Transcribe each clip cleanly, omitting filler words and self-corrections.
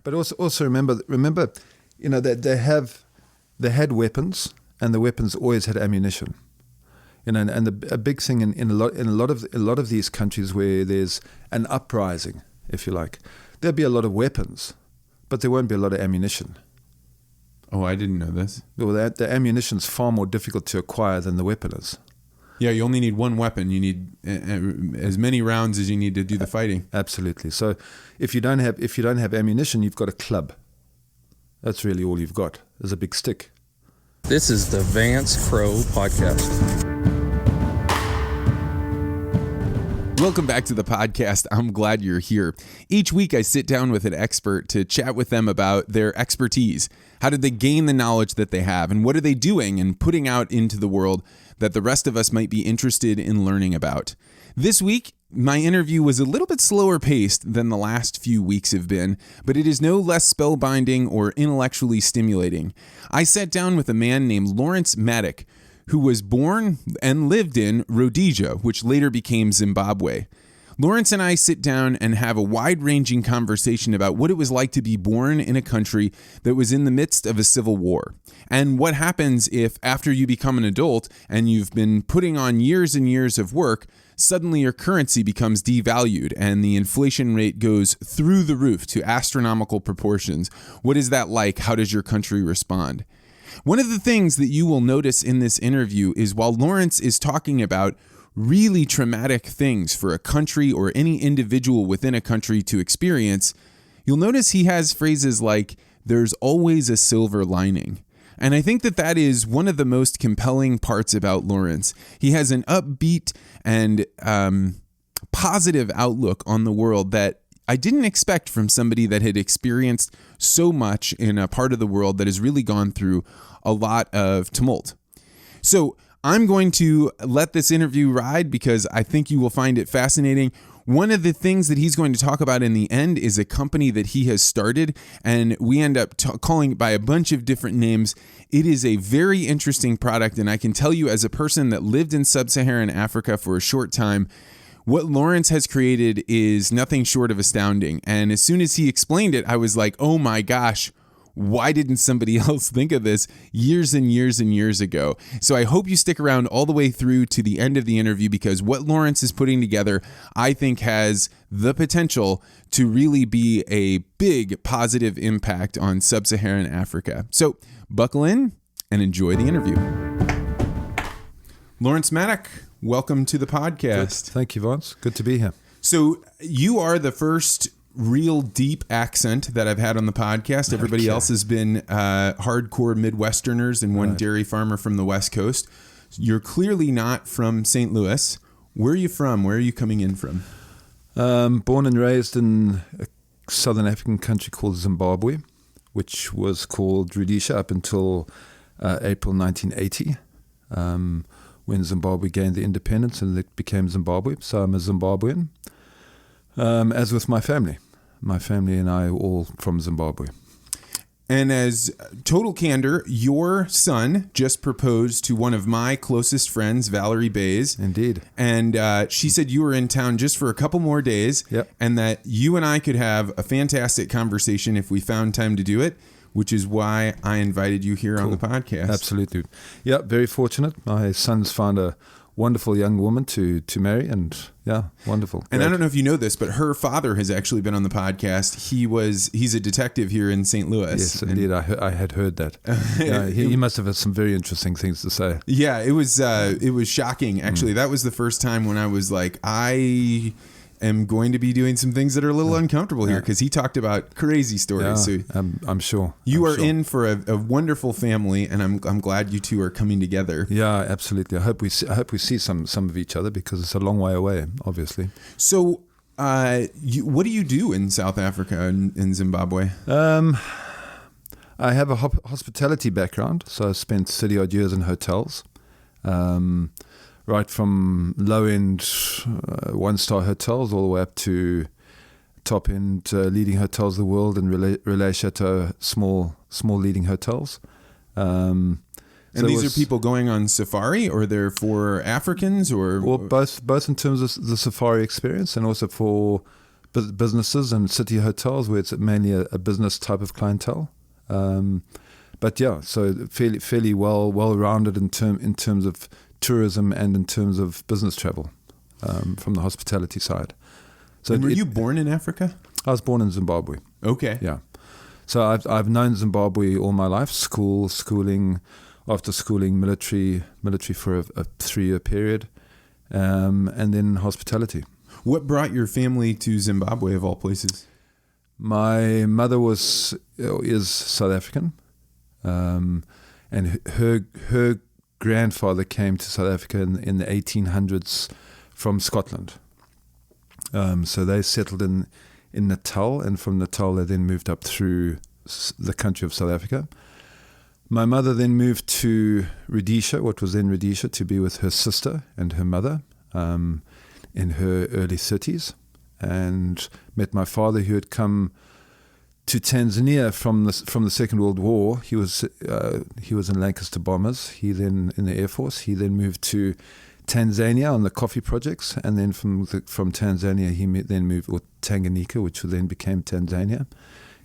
But also remember, that they had weapons, and the weapons always had ammunition. And a big thing in a lot of these countries where there's an uprising, if you like, there'll be a lot of weapons, but there won't be a lot of ammunition. Oh, I didn't know this. Well, the ammunition's far more difficult to acquire than the weapon is. Yeah, you only need one weapon. You need as many rounds as you need to do the fighting. Absolutely. So if you don't have ammunition, you've got a club. That's really all you've got, is a big stick. This is the Vance Crow Podcast. Welcome back to the podcast. I'm glad you're here. Each week I sit down with an expert to chat with them about their expertise. How did they gain the knowledge that they have? And what are they doing and putting out into the world that the rest of us might be interested in learning about? This week, my interview was a little bit slower paced than the last few weeks have been, but it is no less spellbinding or intellectually stimulating. I sat down with a man named Lawrence Mattock, who was born and lived in Rhodesia, which later became Zimbabwe. Lawrence and I sit down and have a wide-ranging conversation about what it was like to be born in a country that was in the midst of a civil war, and what happens if, after you become an adult and you've been putting on years and years of work, suddenly your currency becomes devalued and the inflation rate goes through the roof to astronomical proportions. What is that like? How does your country respond? One of the things that you will notice in this interview is while Lawrence is talking about really traumatic things for a country or any individual within a country to experience, you'll notice he has phrases like, "there's always a silver lining." And I think that is one of the most compelling parts about Lawrence. He has an upbeat and positive outlook on the world that I didn't expect from somebody that had experienced so much in a part of the world that has really gone through a lot of tumult. So I'm going to let this interview ride because I think you will find it fascinating. One of the things that he's going to talk about in the end is a company that he has started, and we end up calling it by a bunch of different names. It is a very interesting product, and I can tell you as a person that lived in sub-Saharan Africa for a short time, what Lawrence has created is nothing short of astounding. And as soon as he explained it, I was like, oh my gosh, why didn't somebody else think of this years and years and years ago? So I hope you stick around all the way through to the end of the interview, because what Lawrence is putting together, I think, has the potential to really be a big positive impact on sub-Saharan Africa. So buckle in and enjoy the interview. Lawrence Mattock, welcome to the podcast. Good. Thank you, Vance. Good to be here. So you are the first real deep accent that I've had on the podcast. Everybody else has been hardcore Midwesterners and one dairy farmer from the West Coast. You're clearly not from St. Louis. Where are you from? Where are you coming in from? Born and raised in a southern African country called Zimbabwe, which was called Rhodesia up until April 1980. When Zimbabwe gained the independence and it became Zimbabwe. So I'm a Zimbabwean, as with my family. My family and I are all from Zimbabwe. And as total candor, your son just proposed to one of my closest friends, Valerie Bays. Indeed. And she said you were in town just for a couple more days. Yep. And that you and I could have a fantastic conversation if we found time to do it, which is why I invited you here on the podcast. Absolutely. Yeah, very fortunate. My son's found a wonderful young woman to marry, and yeah, wonderful. And I don't know if you know this, but her father has actually been on the podcast. He's a detective here in St. Louis. Yes, indeed. I had heard that. He must have had some very interesting things to say. Yeah, it was shocking, actually. That was the first time when I was like, I am going to be doing some things that are a little uncomfortable here, because he talked about crazy stories. Yeah, so I'm sure. You are in for a wonderful family, and I'm glad you two are coming together. Yeah, absolutely. I hope we see some of each other, because it's a long way away, obviously. So, what do you do in South Africa and in Zimbabwe? I have a hospitality background, so I spent 30 odd years in hotels. Right from low-end one-star hotels all the way up to top-end leading hotels of the world, and relais chateau, small leading hotels. And these are people going on safari, or they're for Africans, or? Well, both in terms of the safari experience, and also for businesses and city hotels where it's mainly a business type of clientele. But yeah, so fairly well-rounded in terms of tourism and in terms of business travel from the hospitality side. So and were you born in Africa? I was born in Zimbabwe. Okay. Yeah. So I've known Zimbabwe all my life. Schooling, after schooling, military for a 3-year period, and then hospitality. What brought your family to Zimbabwe of all places? My mother is South African, and her grandfather came to South Africa in the 1800s from Scotland. So they settled in Natal, and from Natal they then moved up through the country of South Africa. My mother then moved to Rhodesia, what was then Rhodesia, to be with her sister and her mother in her early 30s, and met my father, who had come to Tanzania from the Second World War. He was in Lancaster Bombers. He then in the Air Force. He then moved to Tanzania on the coffee projects, and then from Tanzania he then moved, or Tanganyika, which then became Tanzania.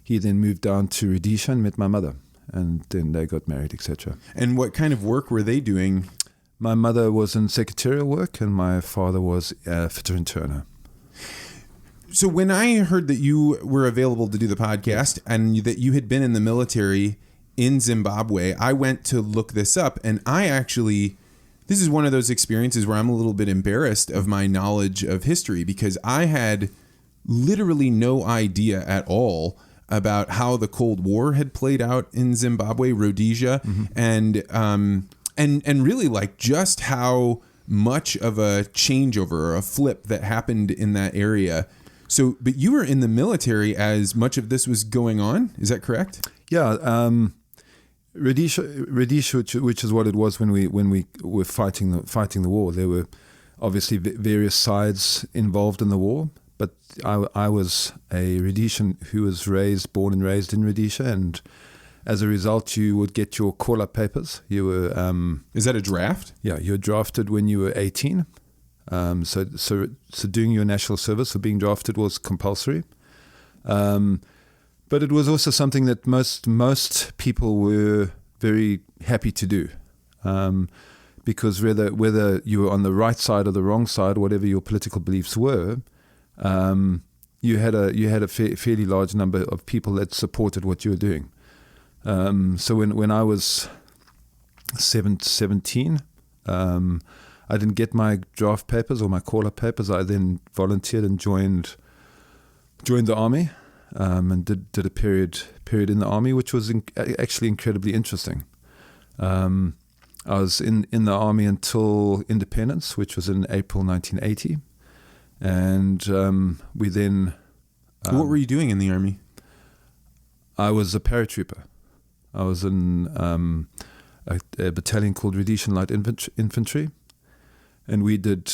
He then moved down to Rhodesia and met my mother, and then they got married, etc. And what kind of work were they doing? My mother was in secretarial work, and my father was a fitter and turner. So when I heard that you were available to do the podcast and that you had been in the military in Zimbabwe, I went to look this up, and this is one of those experiences where I'm a little bit embarrassed of my knowledge of history, because I had literally no idea at all about how the Cold War had played out in Zimbabwe, Rhodesia, and really like just how much of a changeover or a flip that happened in that area. So, but you were in the military as much of this was going on. Is that correct? Yeah. Rhodesia, which is what it was when we were fighting the war. There were obviously various sides involved in the war, but I was a Rhodesian who was born and raised in Rhodesia, and as a result, you would get your call-up papers. You were is that a draft? Yeah, you were drafted when you were 18. So doing your national service or being drafted was compulsory. But it was also something that most people were very happy to do, because whether you were on the right side or the wrong side, whatever your political beliefs were, you had a fairly large number of people that supported what you were doing. So when I was 17, I didn't get my draft papers or my call-up papers. I then volunteered and joined the army. And did a period in the army, which was actually incredibly interesting. I was in the army until independence, which was in April 1980, and we then. What were you doing in the army? I was a paratrooper. I was in a battalion called Rhodesian Light Infantry, and we did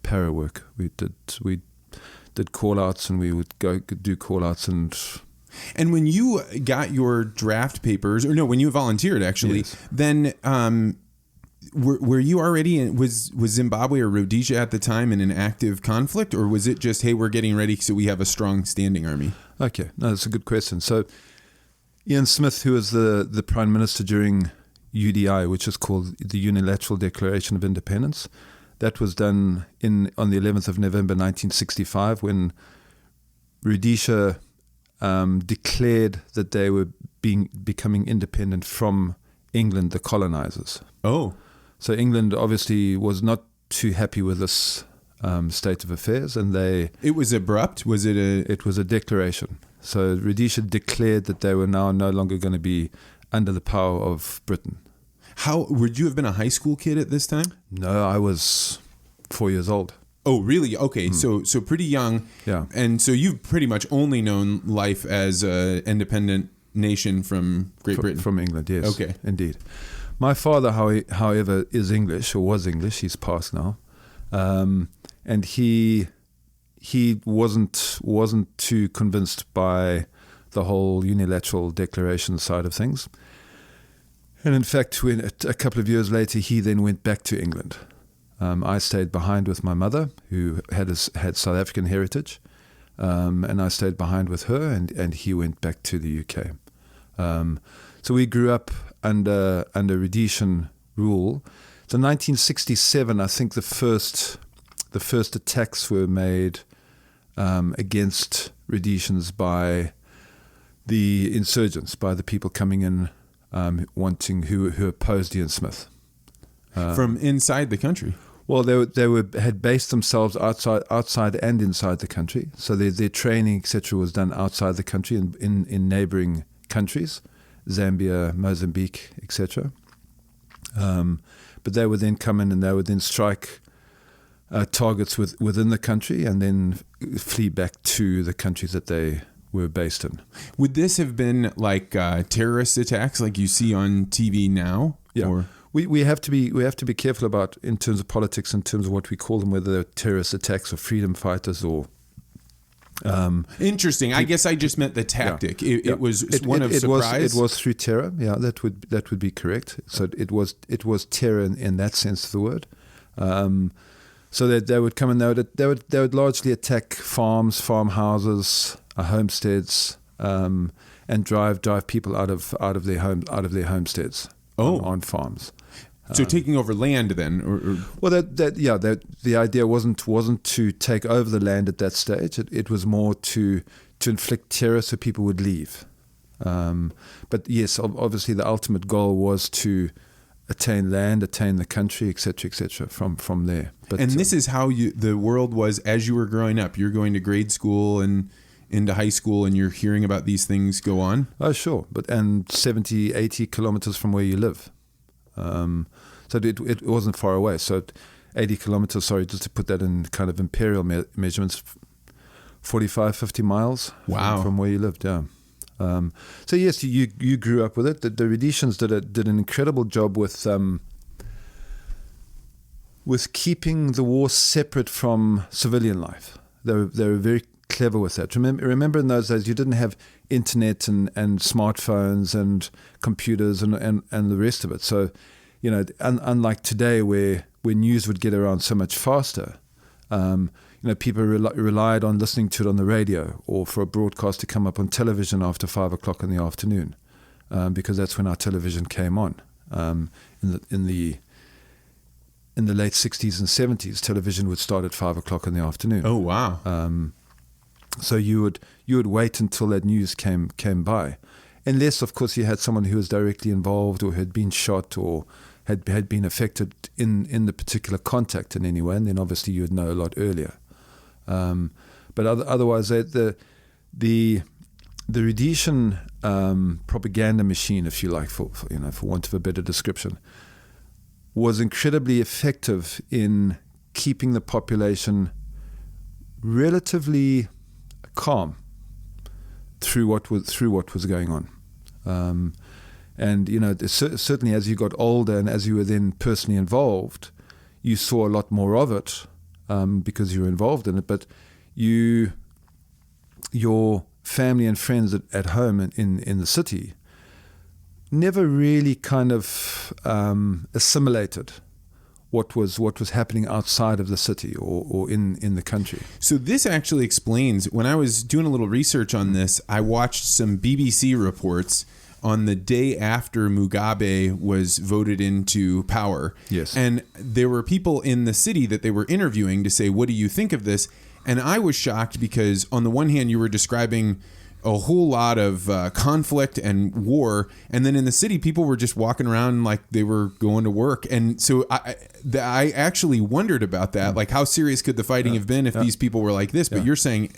para work. We did call-outs, and we would go do call-outs. And when you got your draft papers, or no, when you volunteered actually, yes. Then were you already in, was Zimbabwe or Rhodesia at the time in an active conflict, or was it just, hey, we're getting ready so we have a strong standing army? Okay, no, that's a good question. So Ian Smith, who was the Prime Minister during UDI, which is called the Unilateral Declaration of Independence, that was done on the 11th of November 1965, when Rhodesia declared that they were becoming independent from England, the colonizers. Oh. So England obviously was not too happy with this state of affairs, and It was abrupt? Was it a... It was a declaration. So Rhodesia declared that they were now no longer going to be under the power of Britain. Would you have been a high school kid at this time? No, I was 4 years old. Oh, really? Okay, so pretty young. Yeah. And so you've pretty much only known life as an independent nation from Great Britain. From England, yes. Okay. Indeed. My father, however, is English, or was English. He's passed now. And he wasn't too convinced by the whole unilateral declaration side of things. And in fact, when a couple of years later, he then went back to England. I stayed behind with my mother, who had South African heritage, and I stayed behind with her, and he went back to the UK. So we grew up under Rhodesian rule. So 1967, I think the first attacks were made against Rhodesians by the insurgents, by the people coming in who opposed Ian Smith from inside the country. Well, they had based themselves outside and inside the country. So their training, etc., was done outside the country and in neighboring countries, Zambia, Mozambique, etc. But they would then come in and they would then strike targets within the country and then flee back to the countries that they were based in. Would this have been like terrorist attacks like you see on TV now? Yeah. Or? We have to be careful about, in terms of politics, in terms of what we call them, whether they're terrorist attacks or freedom fighters or. Interesting. I guess I just meant the tactic. Yeah. It was one of surprise. It was through terror. Yeah, that would be correct. So it was terror in that sense of the word. So that they would come and they would largely attack farms, farmhouses, homesteads, and drive people out of their homesteads. On farms. So taking over land then? Well, the idea wasn't to take over the land at that stage. It was more to inflict terror so people would leave. But yes, obviously the ultimate goal was to attain land, attain the country, etc., from there. But, and this is how the world was as you were growing up. You're going to grade school and into high school and you're hearing about these things go on? Oh, sure. And 70, 80 kilometers from where you live. So it wasn't far away. So 80 kilometers, just to put that in kind of imperial measurements, 45, 50 miles from where you lived, yeah. So yes, you grew up with it. The Rhodesians did an incredible job with keeping the war separate from civilian life. They were very clever with that. Remember in those days you didn't have internet and smartphones and computers and the rest of it. So, unlike today where news would get around so much faster, people relied on listening to it on the radio or for a broadcast to come up on television after 5 o'clock in the afternoon, because that's when our television came on. In the late 60s and 70s, television would start at 5 o'clock in the afternoon. Oh wow! So you would wait until that news came by, unless of course you had someone who was directly involved or had been shot or had been affected in the particular contact in any way, and then obviously you would know a lot earlier. But otherwise, the Rhodesian propaganda machine, if you like, for want of a better description, was incredibly effective in keeping the population relatively calm through what was going on. And certainly as you got older and as you were then personally involved, you saw a lot more of it because you were involved in it. But your family and friends at home in the city never really kind of assimilated what was happening outside of the city or in the country. So this actually explains, when I was doing a little research on this, I watched some BBC reports on the day after Mugabe was voted into power. Yes. And there were people in the city that they were interviewing to say, what do you think of this? And I was shocked because on the one hand, you were describing a whole lot of conflict and war, and then in the city, people were just walking around like they were going to work. And so I actually wondered about that, like how serious could the fighting have been if these people were like this? But you're saying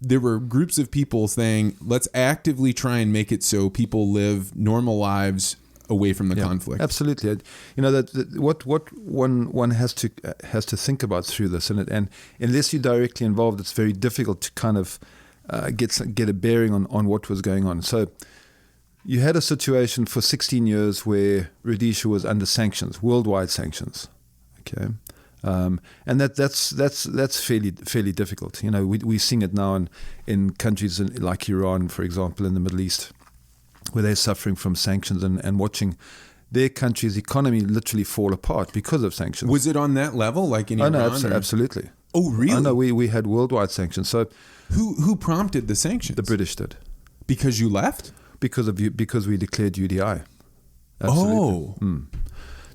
there were groups of people saying, let's actively try and make it so people live normal lives away from the conflict. Absolutely. That what one has to think about through this, and unless you're directly involved, it's very difficult to kind of get a bearing on what was going on. So you had a situation for 16 years where Rhodesia was under sanctions, worldwide sanctions. Okay, and that's fairly difficult. We're seeing it now in countries like Iran, for example, in the Middle East, where they're suffering from sanctions and watching their country's economy literally fall apart because of sanctions. Was it on that level, like in Iran? No, absolutely. Oh, really? Oh, no, we had worldwide sanctions. So who prompted the sanctions? the British did. Because you left? Because we declared UDI. Absolutely. Oh.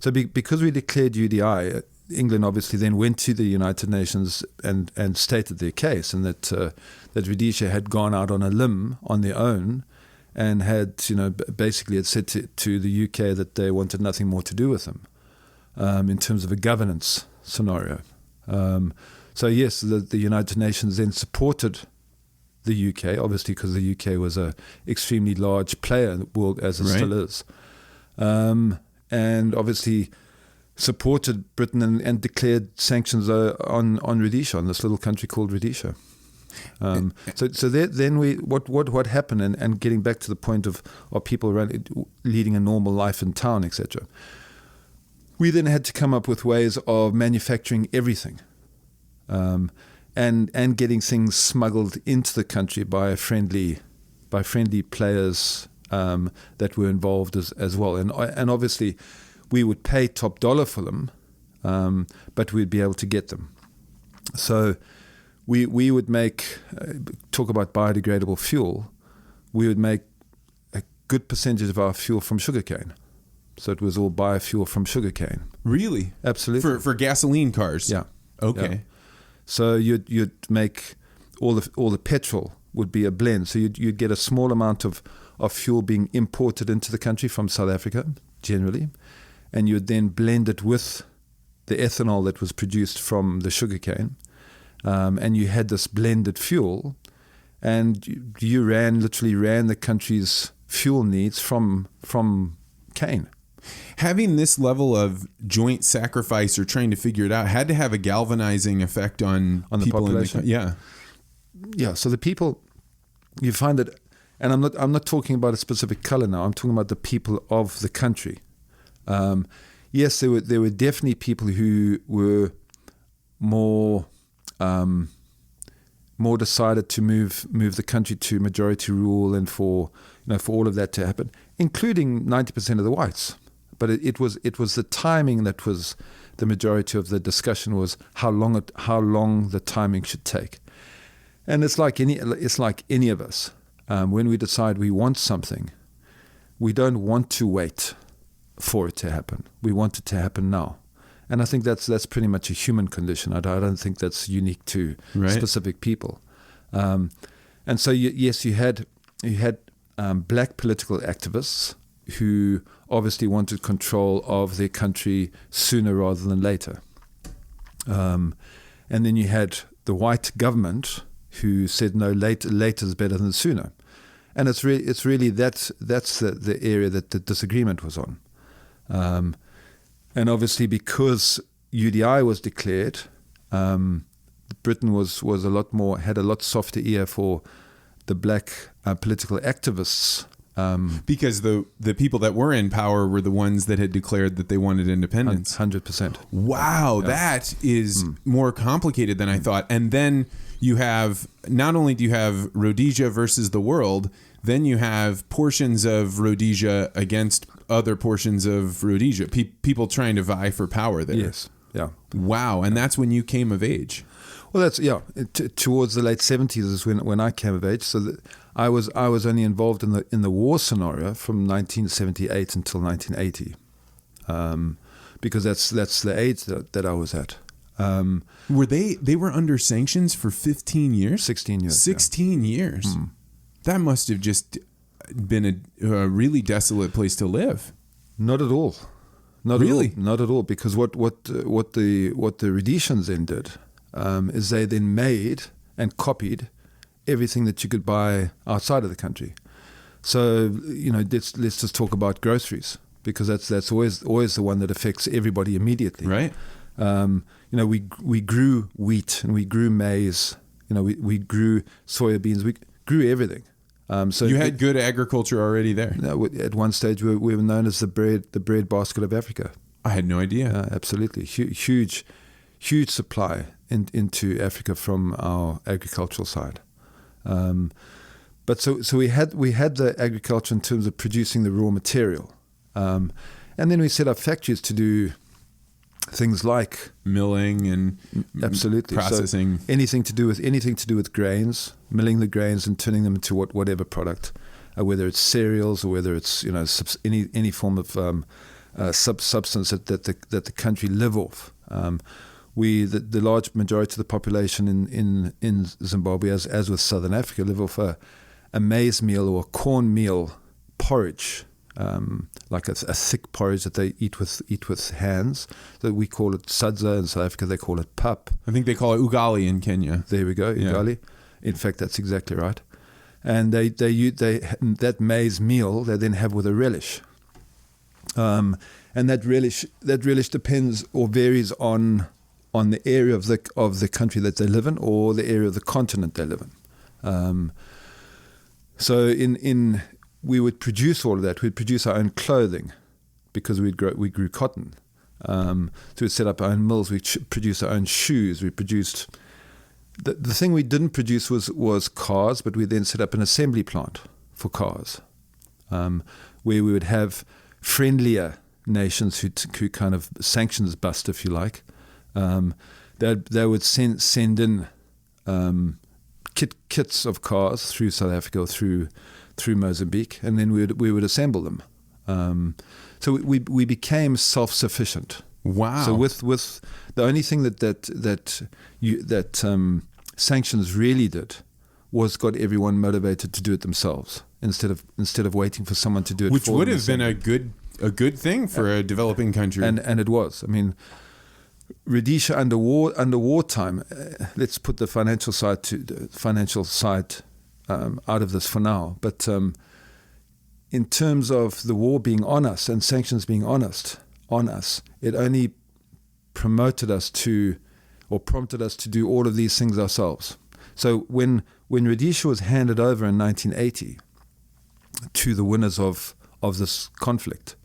So because we declared UDI, England obviously then went to the United Nations and stated their case, and that Rhodesia had gone out on a limb on their own, and had basically had said to the UK that they wanted nothing more to do with them in terms of a governance scenario. So yes, the United Nations then supported the UK, obviously because the UK was a extremely large player in the world, as it still is, and obviously supported Britain and declared sanctions on Rhodesia, on this little country called Rhodesia. So then what happened, and getting back to the point of people leading a normal life in town, etc. We then had to come up with ways of manufacturing everything, and getting things smuggled into the country by friendly players that were involved as well. And obviously, we would pay top dollar for them, but we'd be able to get them. So we would make, talk about biodegradable fuel, we would make a good percentage of our fuel from sugarcane. So it was all biofuel from sugarcane. Really? Absolutely. For gasoline cars? Yeah. Okay. Yeah. So you'd make all the petrol would be a blend. So you'd get a small amount of fuel being imported into the country from South Africa, generally, and you'd then blend it with the ethanol that was produced from the sugarcane, and you had this blended fuel, and you literally ran the country's fuel needs from cane. Having this level of joint sacrifice or trying to figure it out had to have a galvanizing effect on the people population. Yeah. So the people, you find that, and I'm not talking about a specific color now. I'm talking about the people of the country. Yes, there were definitely people who were more decided to move the country to majority rule, and for all of that to happen, including 90% of the whites. But it was the timing that was the majority of the discussion, was how long the timing should take. And it's like any of us. When we decide we want something, we don't want to wait for it to happen. We want it to happen now. And I think that's pretty much a human condition. I don't think that's unique to specific people. And so you had black political activists who obviously wanted control of their country sooner rather than later. And then you had the white government who said no, later is better than sooner. And it's really that's the area that the disagreement was on. And obviously, because UDI was declared, Britain had a lot softer ear for the black political activists. Because the people that were in power were the ones that had declared that they wanted independence. 100%. Wow, yeah. That is more complicated than I thought. And then you have, not only do you have Rhodesia versus the world, then you have portions of Rhodesia against other portions of Rhodesia. People trying to vie for power there. Yes. Yeah. Wow. And that's when you came of age. Well, that's towards the late 70s is when I came of age. So I was only involved in the war scenario from 1978 until 1980, because that's the age that I was at. Were they were under sanctions for 15 years? 16 years. 16 years. Mm. That must have just been a really desolate place to live. Not at all. Not at all. Because what the Rhodesians then did is they then made and copied everything that you could buy outside of the country. So let's just talk about groceries, because that's always the one that affects everybody immediately. Right. We grew wheat and we grew maize. We grew soya beans. We grew everything. So you had good agriculture already there. At one stage, we were known as the bread basket of Africa. I had no idea. Absolutely, huge supply into Africa from our agricultural side. But so we had the agriculture in terms of producing the raw material, and And then we set up factories to do things like milling and absolutely processing. So anything to do with grains, milling the grains and turning them into whatever product, whether it's cereals or whether it's any form of substance that the country live off. The large majority of the population in Zimbabwe, as with Southern Africa, live off a maize meal or a corn meal porridge. Like a thick porridge that they eat with hands. So we call it sadza in South Africa. They call it pap. I think they call it ugali in Kenya. There we go, ugali. Yeah. In fact, that's exactly right. And they that maize meal they then have with a relish. And that relish depends or varies on the area of the country that they live in or the area of the continent they live in. So we would produce all of that. We'd produce our own clothing because we grew cotton. So we'd set up our own mills. We produced our own shoes. We produced the thing we didn't produce was cars, but we then set up an assembly plant for cars, where we would have friendlier nations who kind of sanctions bust, if you like. They would send in kits of cars through South Africa or through Mozambique, and then we would assemble them. So we became self-sufficient. Wow! So with the only thing that sanctions really did was got everyone motivated to do it themselves instead of waiting for someone to do it. Which for would them. have been a good thing for a developing country, and it was. I mean, Rhodesia under wartime. Let's put the financial side out of this for now. But in terms of the war being on us and sanctions being on us, it only prompted us to do all of these things ourselves. So when Rhodesia was handed over in 1980 to the winners of this conflict,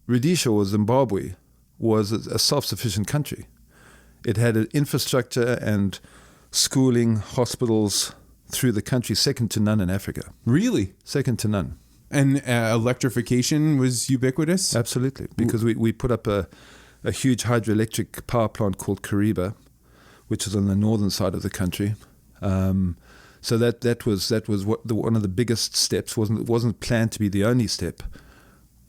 Rhodesia or Zimbabwe was a self-sufficient country. It had an infrastructure and schooling, hospitals through the country, second to none in Africa. Really? Second to none. And electrification was ubiquitous? Absolutely, because we put up a huge hydroelectric power plant called Kariba, which is on the northern side of the country. So that was one of the biggest steps. It wasn't planned to be the only step.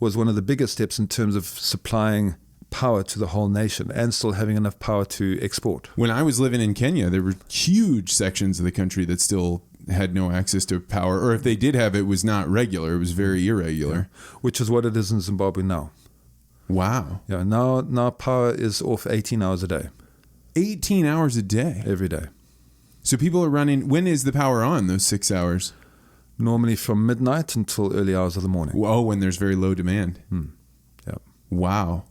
Was one of the biggest steps in terms of supplying power to the whole nation and still having enough power to export. When I was living in Kenya, there were huge sections of the country that still had no access to power, or if they did have it, was not regular. It was very irregular. Yeah. Which is what it is in Zimbabwe now. Wow. Yeah. Now power is off 18 hours a day. 18 hours a day? Every day. So people are running, when is the power on, those 6 hours? Normally from midnight until early hours of the morning. Oh, when there's very low demand. Yeah. Wow.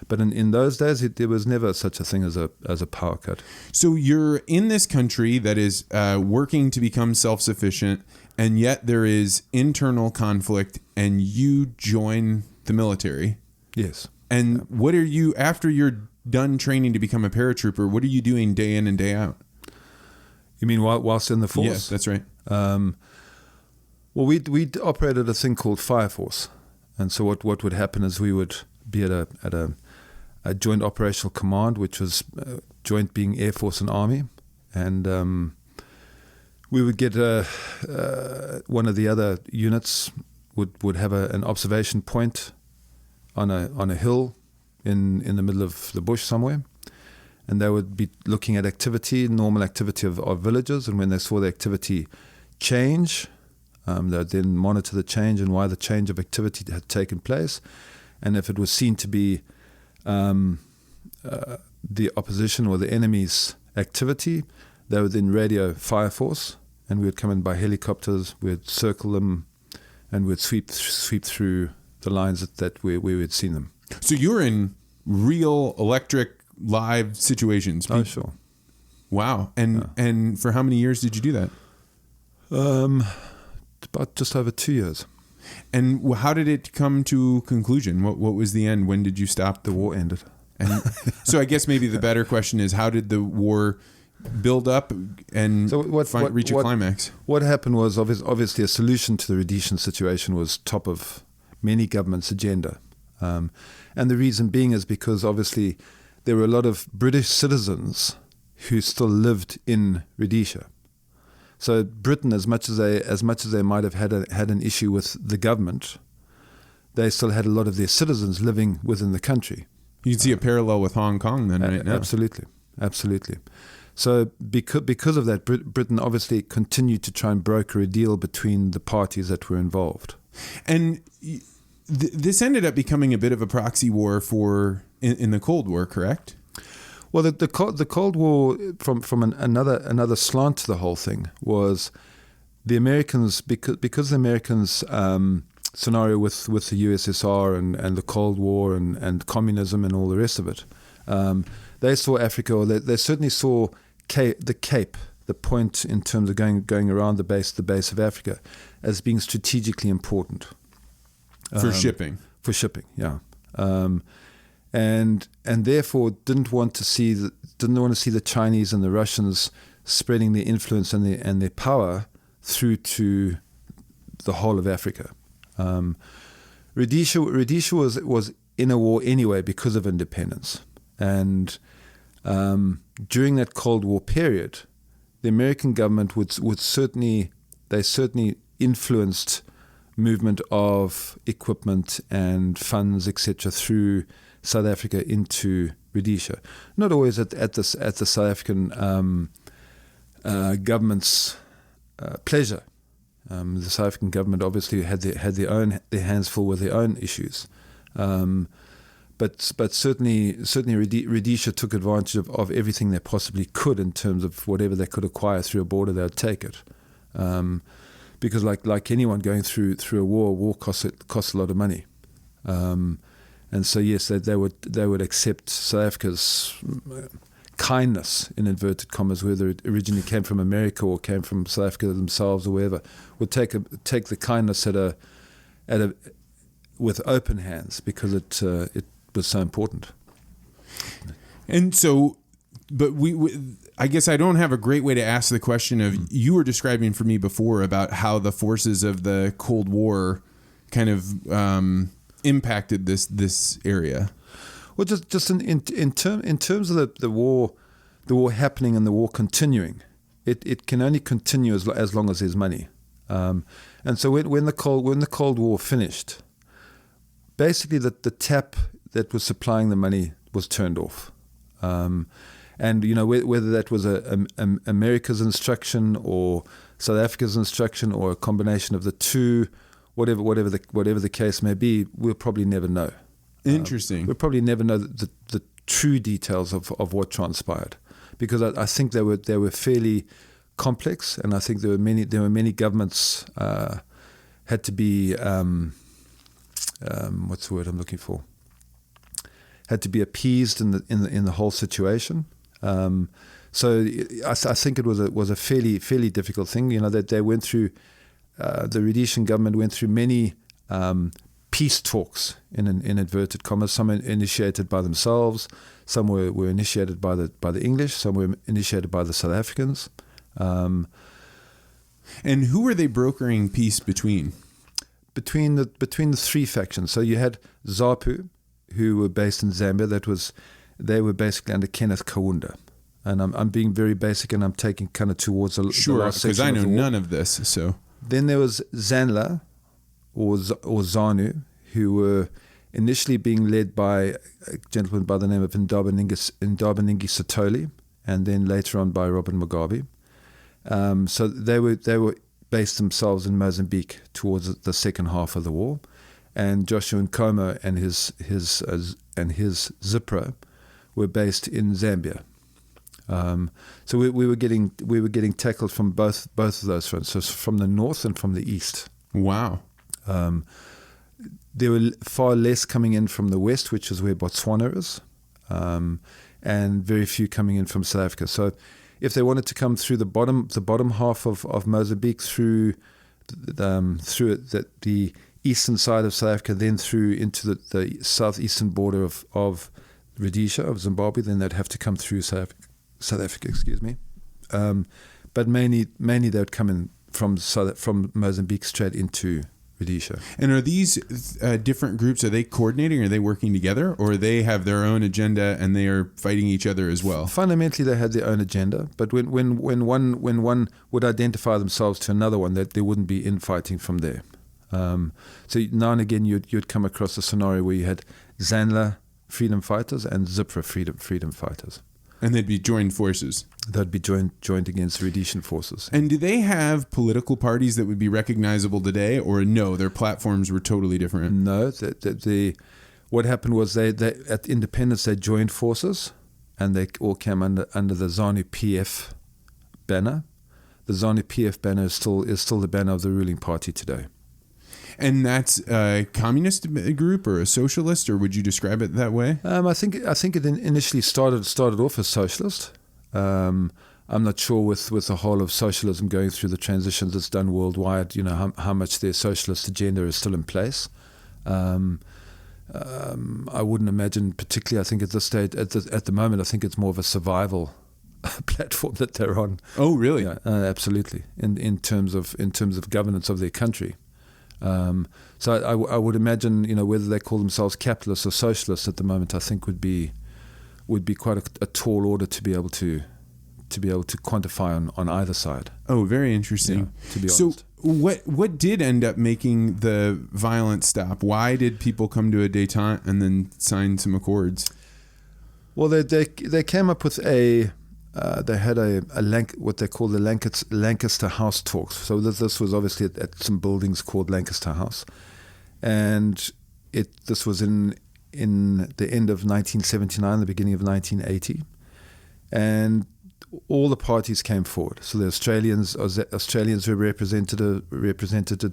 But in those days, there was never such a thing as a power cut. So you're in this country that is working to become self-sufficient, and yet there is internal conflict, and you join the military. Yes. And what are you, after you're done training to become a paratrooper, what are you doing day in and day out? You mean whilst in the force? Yes, that's right. Well, we operated a thing called Fire Force, and so what would happen is we would be at a joint operational command, which was joint being Air Force and Army, and we would get one of the other units would have an observation point on a hill in the middle of the bush somewhere, and they would be looking at normal activity of villagers, and when they saw the activity change, they would then monitor the change and why the change of activity had taken place, and if it was seen to be the opposition or the enemy's activity, they would then radio Fire Force, and we would come in by helicopters, we'd circle them, and we'd sweep through the lines that we had seen them. So you're in real electric live situations. Oh, sure. Wow. And for how many years did you do that? About just over 2 years. And how did it come to conclusion? What was the end? When did you stop? The war ended. And so I guess maybe the better question is, how did the war build up and reach a climax? What happened was obviously a solution to the Rhodesian situation was top of many governments' agenda. And the reason being is because obviously there were a lot of British citizens who still lived in Rhodesia. So Britain, as much as they might have had an issue with the government, they still had a lot of their citizens living within the country. You can see a parallel with Hong Kong then, right now. Absolutely. So because of that, Britain obviously continued to try and broker a deal between the parties that were involved. And this ended up becoming a bit of a proxy war in the Cold War, correct? Well, the Cold War, from another slant to the whole thing, was the Americans, because the Americans' scenario with the USSR and the Cold War and communism and all the rest of it, they saw Africa, or they certainly saw the Cape, the point in terms of going around the base of Africa, as being strategically important for shipping. For shipping, yeah. And therefore didn't want to see the Chinese and the Russians spreading their influence and their power through to the whole of Africa. Rhodesia was in a war anyway because of independence, and during that Cold War period, the American government would certainly influenced movement of equipment and funds, etc., through South Africa into Rhodesia. Not always at the South African government's pleasure. The South African government obviously had their hands full with their own issues, but certainly Rhodesia took advantage of everything they possibly could in terms of whatever they could acquire through a border. They'd take it, because like anyone going through a war costs a lot of money. And so yes, they would accept South Africa's kindness, in inverted commas, whether it originally came from America or came from South Africa themselves or wherever, would take the kindness with open hands, because it was so important. And so, but I guess I don't have a great way to ask the question of, you were describing for me before about how the forces of the Cold War kind of impacted this area. Well, just in terms of the war happening and the war continuing, it can only continue as long as there's money. And so when the Cold War finished, basically the tap that was supplying the money was turned off. And whether that was America's instruction or South Africa's instruction or a combination of the two, whatever the case may be, we'll probably never know. Interesting. We'll probably never know the true details of what transpired, because I think they were fairly complex, and I think there were many governments had to be what's the word I'm looking for? Had to be appeased in the whole situation. So I think it was a fairly difficult thing. That they went through. The Rhodesian government went through many peace talks in inverted commas. Some initiated by themselves, some were initiated by the English, some were initiated by the South Africans. And who were they brokering peace between? Between the three factions. So you had ZAPU, who were based in Zambia. They were basically under Kenneth Kaunda. And I'm being very basic, and I'm taking kind of towards the last section. Because I know none of this. So then there was Zanla or ZANU, who were initially being led by a gentleman by the name of Ndabaningi Sithole, and then later on by Robert Mugabe. So they were based themselves in Mozambique towards the second half of the war, and Joshua Nkomo and his Zipro were based in Zambia. So we were getting tackled from both of those fronts, so from the north and from the east. Wow. There were far less coming in from the west, which is where Botswana is, and very few coming in from South Africa. So if they wanted to come through the bottom half of Mozambique, through the eastern side of South Africa, then through into the southeastern border of Rhodesia, of Zimbabwe, then they'd have to come through South Africa, excuse me. But mainly they would come in from Mozambique straight into Rhodesia. And are these different groups, are they coordinating, are they working together, or they have their own agenda and they are fighting each other as well? Fundamentally, they had their own agenda, but when one would identify themselves to another one, that there wouldn't be infighting from there. So now and again, you'd come across a scenario where you had Zanla freedom fighters and Zipra freedom fighters. And they'd be joined forces. They'd be joined against Rhodesian forces. And do they have political parties that would be recognizable today, or no, their platforms were totally different? No, what happened was they at independence they joined forces, and they all came under the ZANU-PF banner. The ZANU-PF banner is still the banner of the ruling party today. And that's a communist group or a socialist, or would you describe it that way? I think it initially started off as socialist. I'm not sure with the whole of socialism going through the transitions it's done worldwide, how much their socialist agenda is still in place. I wouldn't imagine particularly. I think at this stage, at the moment, I think it's more of a survival platform that they're on. Oh, really? Yeah, absolutely. In terms of governance of their country. So I would imagine, whether they call themselves capitalists or socialists at the moment, I think would be quite a tall order to be able to quantify on either side. Oh, very interesting. Yeah, to be honest. So what did end up making the violence stop? Why did people come to a détente and then sign some accords? Well, they came up with they had what they call the Lancaster House talks. So this was obviously at some buildings called Lancaster House, and this was in the end of 1979, the beginning of 1980, and all the parties came forward. So the Australians were represented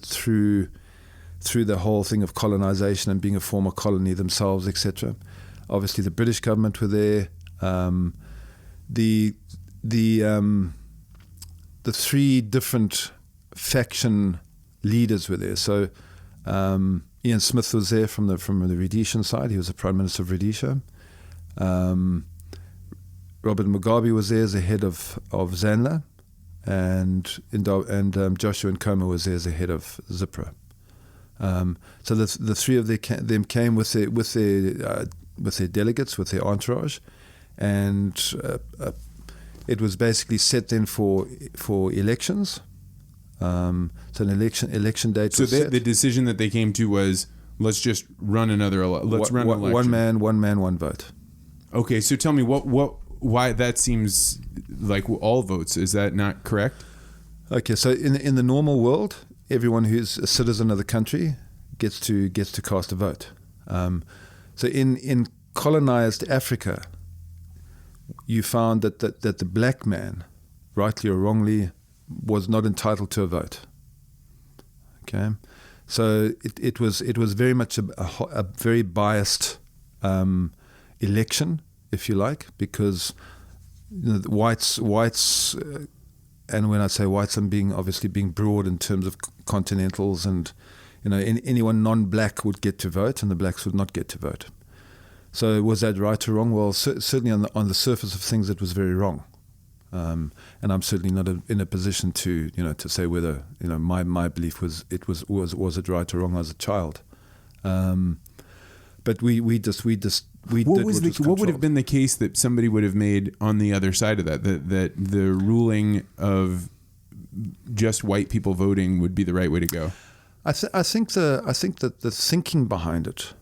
through the whole thing of colonization and being a former colony themselves, etc. Obviously, the British government were there. The three different faction leaders were there. So Ian Smith was there from the Rhodesian side. He was the Prime Minister of Rhodesia. Robert Mugabe was there as the head of Zanla, and Joshua Nkomo was there as the head of Zipra. So the three of them came with their delegates, with their entourage, and it was basically set then for elections. So an election date. So the decision that they came to was, let's just run another. Let's run an election. One man, one vote. Okay, so tell me why that seems like all votes. Is that not correct? Okay, so in the normal world, everyone who's a citizen of the country gets to cast a vote. So in colonized Africa, you found that the black man, rightly or wrongly, was not entitled to a vote. Okay, so it was very much a very biased election, if you like, because the whites, and when I say whites, I'm obviously being broad in terms of continentals, and anyone non-black would get to vote, and the blacks would not get to vote. So was that right or wrong? Well, certainly on the surface of things, it was very wrong. And I'm certainly not in a position to say whether my belief was it right or wrong as a child. But we what would have been the case that somebody would have made on the other side of that the ruling of just white people voting would be the right way to go? I think that the thinking behind it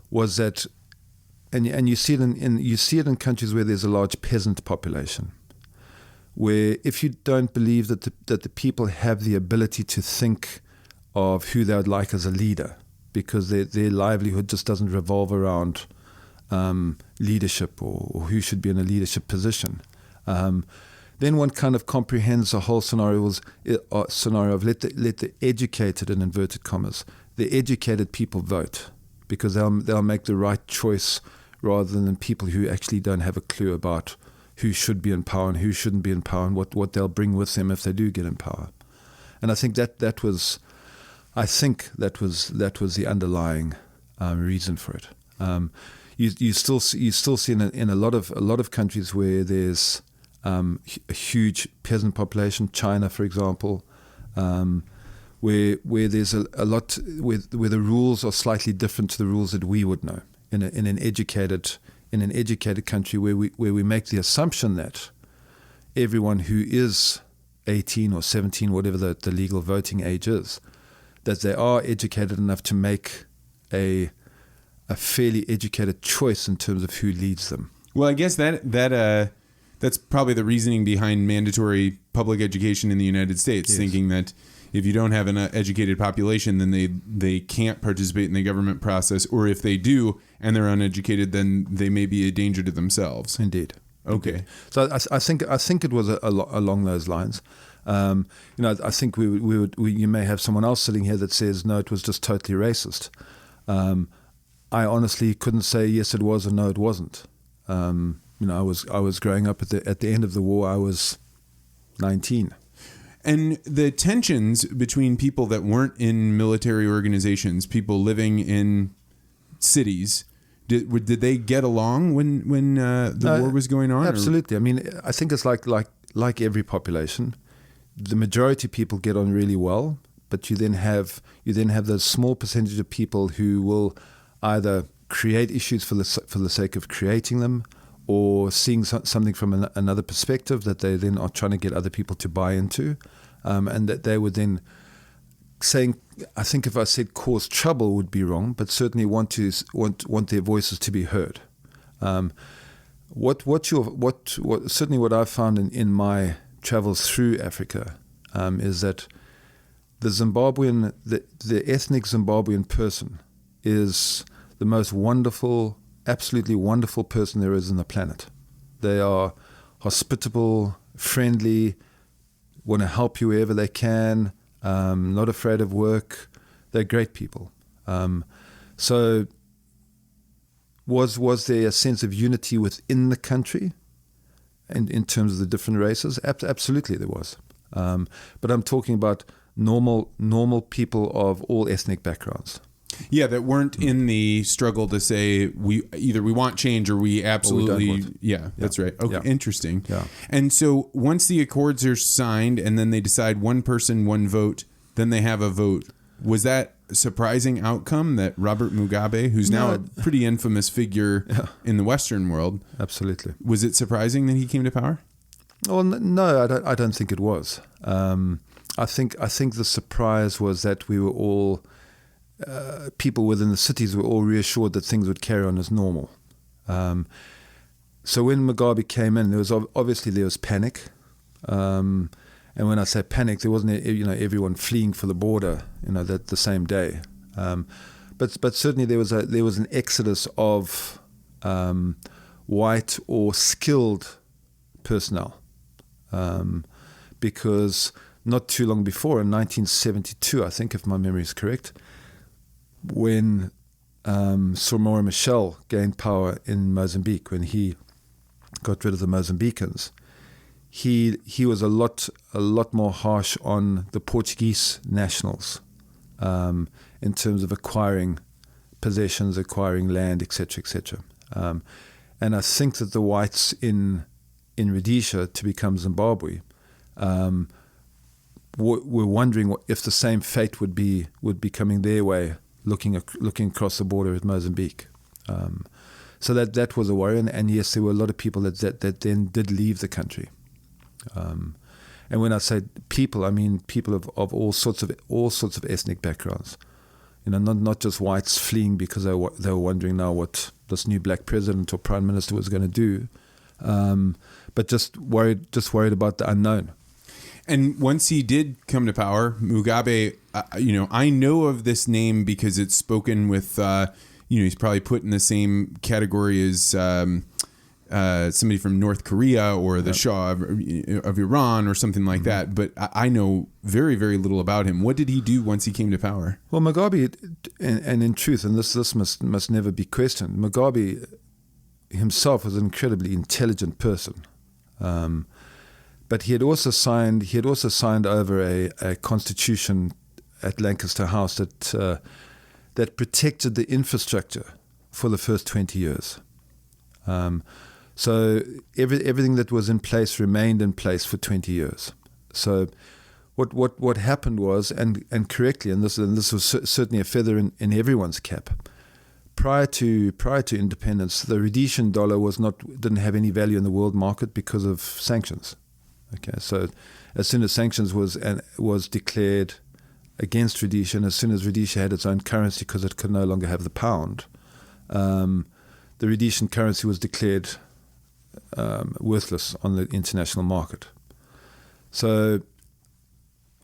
was that, and you see it in countries where there's a large peasant population, where if you don't believe that the people have the ability to think of who they would like as a leader, because their livelihood just doesn't revolve around leadership or who should be in a leadership position, then one kind of comprehends the whole scenario of let the educated, in inverted commas, the educated people vote, because they'll make the right choice rather than people who actually don't have a clue about who should be in power and who shouldn't be in power and what they'll bring with them if they do get in power. And I think that was the underlying reason for it. You still see in a lot of countries where there's a huge peasant population, China, for example, where there's a lot where the rules are slightly different to the rules that we would know in an educated country where we make the assumption that everyone who is 18 or 17, whatever the legal voting age is, that they are educated enough to make a fairly educated choice in terms of who leads them. Well, I guess that's probably the reasoning behind mandatory public education in the United States, Yes. thinking that if you don't have an educated population, then they can't participate in the government process, or if they do and they're uneducated, then they may be a danger to themselves. Indeed. Okay. So I think it was along those lines. I think you may have someone else sitting here that says no, it was just totally racist. I honestly couldn't say yes it was or no it wasn't. I was growing up at the end of the war. I was 19. And the tensions between people that weren't in military organizations, people living in cities, did they get along when the war was going on? Absolutely. I mean, I think it's like every population. The majority of people get on really well, but you then have those small percentage of people who will either create issues for the sake of creating them, or seeing something from another perspective that they then are trying to get other people to buy into, and that they would then saying, I think if I said cause trouble would be wrong, but certainly want their voices to be heard. Certainly what I've found in my travels through Africa is that the Zimbabwean, the ethnic Zimbabwean person is the most wonderful, absolutely wonderful person there is on the planet. They are hospitable, friendly, want to help you wherever they can, not afraid of work. They're great people. So was there a sense of unity within the country in terms of the different races? Absolutely there was. But I'm talking about normal people of all ethnic backgrounds. Yeah, that weren't in the struggle to say we want change or we absolutely yeah, that's right. Okay, interesting. Yeah. And so once the accords are signed and then they decide one person, one vote, then they have a vote. Was that a surprising outcome that Robert Mugabe, who's now a pretty infamous figure in the Western world, absolutely, was it surprising that he came to power? Well, no, I don't think it was. I think the surprise was that we were all people within the cities were all reassured that things would carry on as normal. So when Mugabe came in, there was panic, and when I say panic, there wasn't everyone fleeing for the border that the same day, but certainly there was an exodus of white or skilled personnel, because not too long before, in 1972, I think, if my memory is correct, when Samora Machel gained power in Mozambique, when he got rid of the Mozambicans, he was a lot more harsh on the Portuguese nationals in terms of acquiring possessions, acquiring land, etc., etc. And I think that the whites in Rhodesia, to become Zimbabwe, were wondering if the same fate would be coming their way, looking across the border at Mozambique. So that was a worry, and yes, there were a lot of people that then did leave the country. And when I say people, I mean people of all sorts of ethnic backgrounds. Not just whites fleeing because they were wondering now what this new black president or prime minister was going to do, but just worried about the unknown. And once he did come to power, Mugabe, I know of this name because it's spoken with, he's probably put in the same category as somebody from North Korea or the Shah of Iran or something like that. But I know very, very little about him. What did he do once he came to power? Well, Mugabe, and in truth, and this must never be questioned, Mugabe himself was an incredibly intelligent person. But he had also signed over a constitution at Lancaster House that protected the infrastructure for the first 20 years. So everything that was in place remained in place for 20 years. So what happened was, and correctly, and this was certainly a feather in everyone's cap. Prior to independence, the Rhodesian dollar didn't have any value in the world market because of sanctions. Okay, so as soon as sanctions was declared against Rhodesia, and as soon as Rhodesia had its own currency because it could no longer have the pound, the Rhodesian currency was declared worthless on the international market. So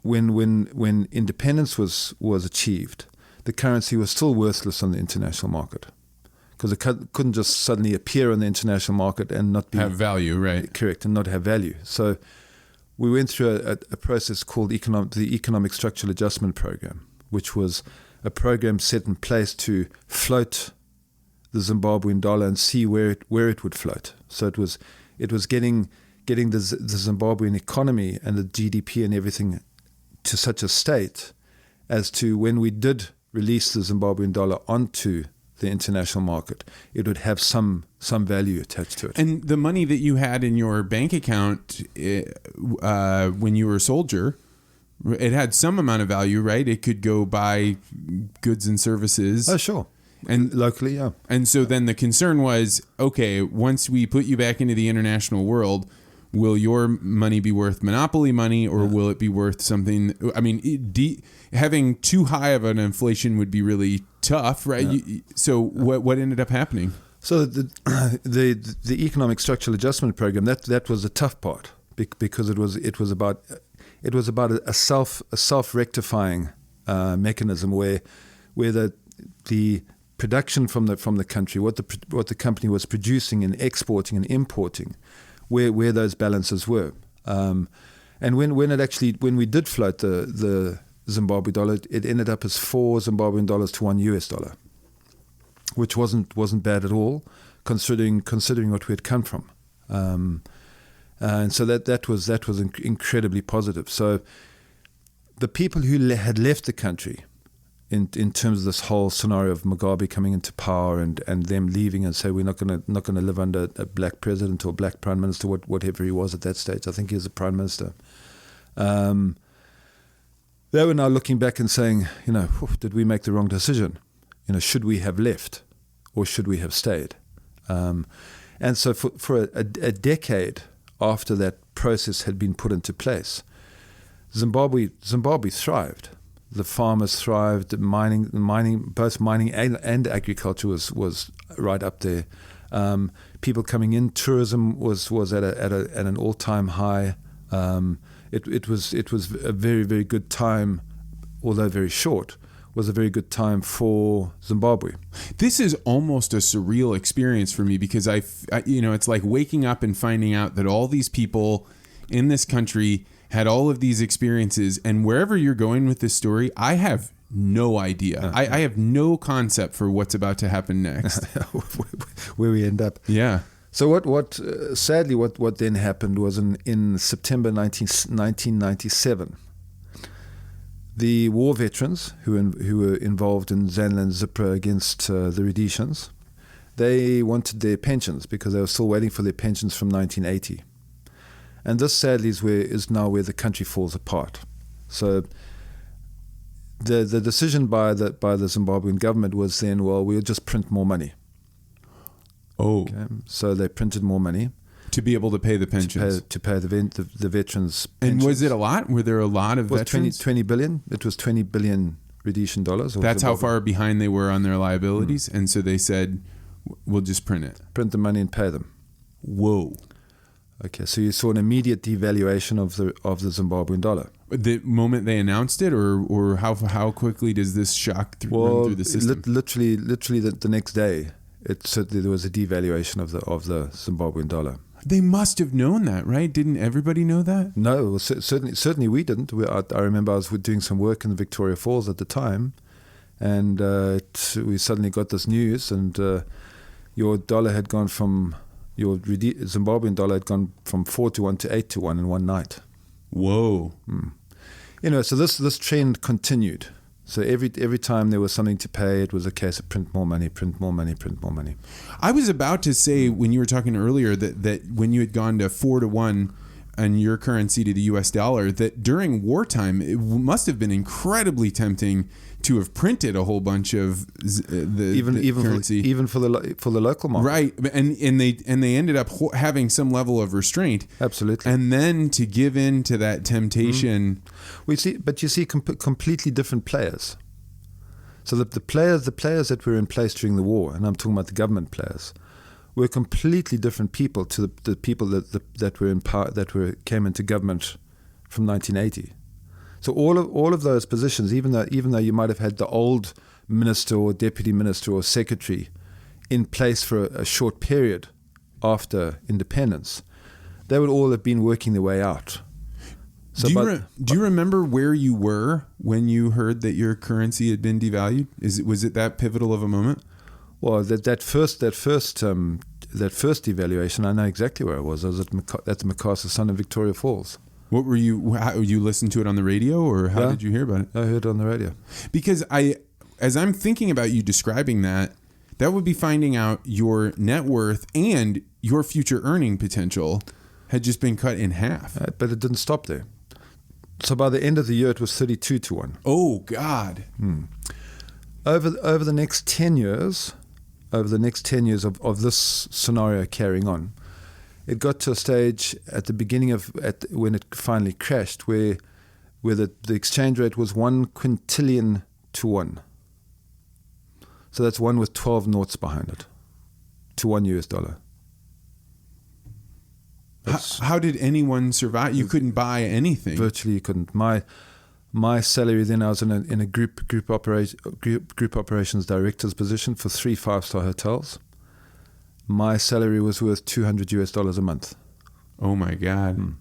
when independence was achieved, the currency was still worthless on the international market because it couldn't just suddenly appear on the international market and not have value, right? Correct, and not have value. So we went through a process called the Economic Structural Adjustment Program, which was a program set in place to float the Zimbabwean dollar and see where it would float. So it was getting the Zimbabwean economy and the GDP and everything to such a state as to when we did release the Zimbabwean dollar onto the international market, it would have some value attached to it. And the money that you had in your bank account when you were a soldier, it had some amount of value, right? It could go buy goods and services. Oh, sure. And locally, yeah. And so then the concern was, okay, once we put you back into the international world, will your money be worth monopoly money, or will it be worth something? I mean, having too high of an inflation would be really tough, right? Yeah. So what ended up happening? So the Economic Structural Adjustment Program, that was the tough part because it was about a self-rectifying mechanism where the production from the country, what the company was producing and exporting and importing, where those balances were, and when we did float the Zimbabwe dollar, it ended up as 4 Zimbabwean dollars to $1, which wasn't bad at all, considering what we had come from, and so that was incredibly positive. So the people who had left the country, in terms of this whole scenario of Mugabe coming into power and them leaving and say we're not going to live under a black president or a black prime minister, whatever he was at that stage. I think he was a prime minister. They were now looking back and saying, did we make the wrong decision? Should we have left or should we have stayed? And so for a decade after that process had been put into place, Zimbabwe thrived. The farmers thrived. Both mining and agriculture was right up there. People coming in, tourism was at an all-time high. It was a very, very good time, although very short. Was a very good time for Zimbabwe. This is almost a surreal experience for me because I it's like waking up and finding out that all these people in this country had all of these experiences, and wherever you're going with this story, I have no idea. I have no concept for what's about to happen next. Where we end up. Yeah. So sadly what then happened was in September 1997, the war veterans who were involved in Zanland Zipra against the Rhodesians, they wanted their pensions because they were still waiting for their pensions from 1980. And this, sadly, is now where the country falls apart. So the decision by the Zimbabwean government was then, well, we'll just print more money. Oh. Okay? So they printed more money. To be able to pay the pensions. To pay the veterans' pensions. And was it a lot? Were there a lot of veterans? 20 billion. It was 20 billion Rhodesian dollars. That's how far behind they were on their liabilities? And so they said, we'll just print it. Print the money and pay them. Whoa. Okay, so you saw an immediate devaluation of the Zimbabwean dollar. The moment they announced it, or how quickly does this shock run through the system? Literally the next day, there was a devaluation of the Zimbabwean dollar. They must have known that, right? Didn't everybody know that? No, well, certainly we didn't. I remember I was doing some work in Victoria Falls at the time, and we suddenly got this news, and your dollar had gone from... Your Zimbabwean dollar had gone from 4-1 to 8-1 in one night. Whoa! So this trend continued. So every time there was something to pay, it was a case of print more money, print more money, print more money. I was about to say when you were talking earlier that when you had gone to 4-1, and your currency to the US dollar, that during wartime, it must have been incredibly tempting to have printed a whole bunch of the currency, even for the local market, right? And they ended up having some level of restraint, absolutely. and then to give in to that temptation, you see completely different players. So the players that were in place during the war, and I'm talking about the government players, were completely different people to the people that were in power, came into government from 1980. So all of those positions, even though you might have had the old minister or deputy minister or secretary in place for a short period after independence, they would all have been working their way out. So do you remember where you were when you heard that your currency had been devalued? Was it that pivotal of a moment? Well, that first devaluation, I know exactly where I was. I was at the Macassar Sun in Victoria Falls. What were you? How, you listened to it on the radio, or how did you hear about it? I heard it on the radio. Because as I'm thinking about you describing that would be finding out your net worth and your future earning potential had just been cut in half. But it didn't stop there. So by the end of the year, it was 32-to-1. Oh God! Over the next 10 years, of this scenario carrying on, it got to a stage at the beginning when it finally crashed, where the exchange rate was 1 quintillion-to-one. So that's 1 with 12 noughts behind it, to $1 US. How did anyone survive? You couldn't buy anything. Virtually, you couldn't. My salary then, I was in a group operations director's position for 3 5-star hotels. My salary was worth $200 US a month. Oh my God!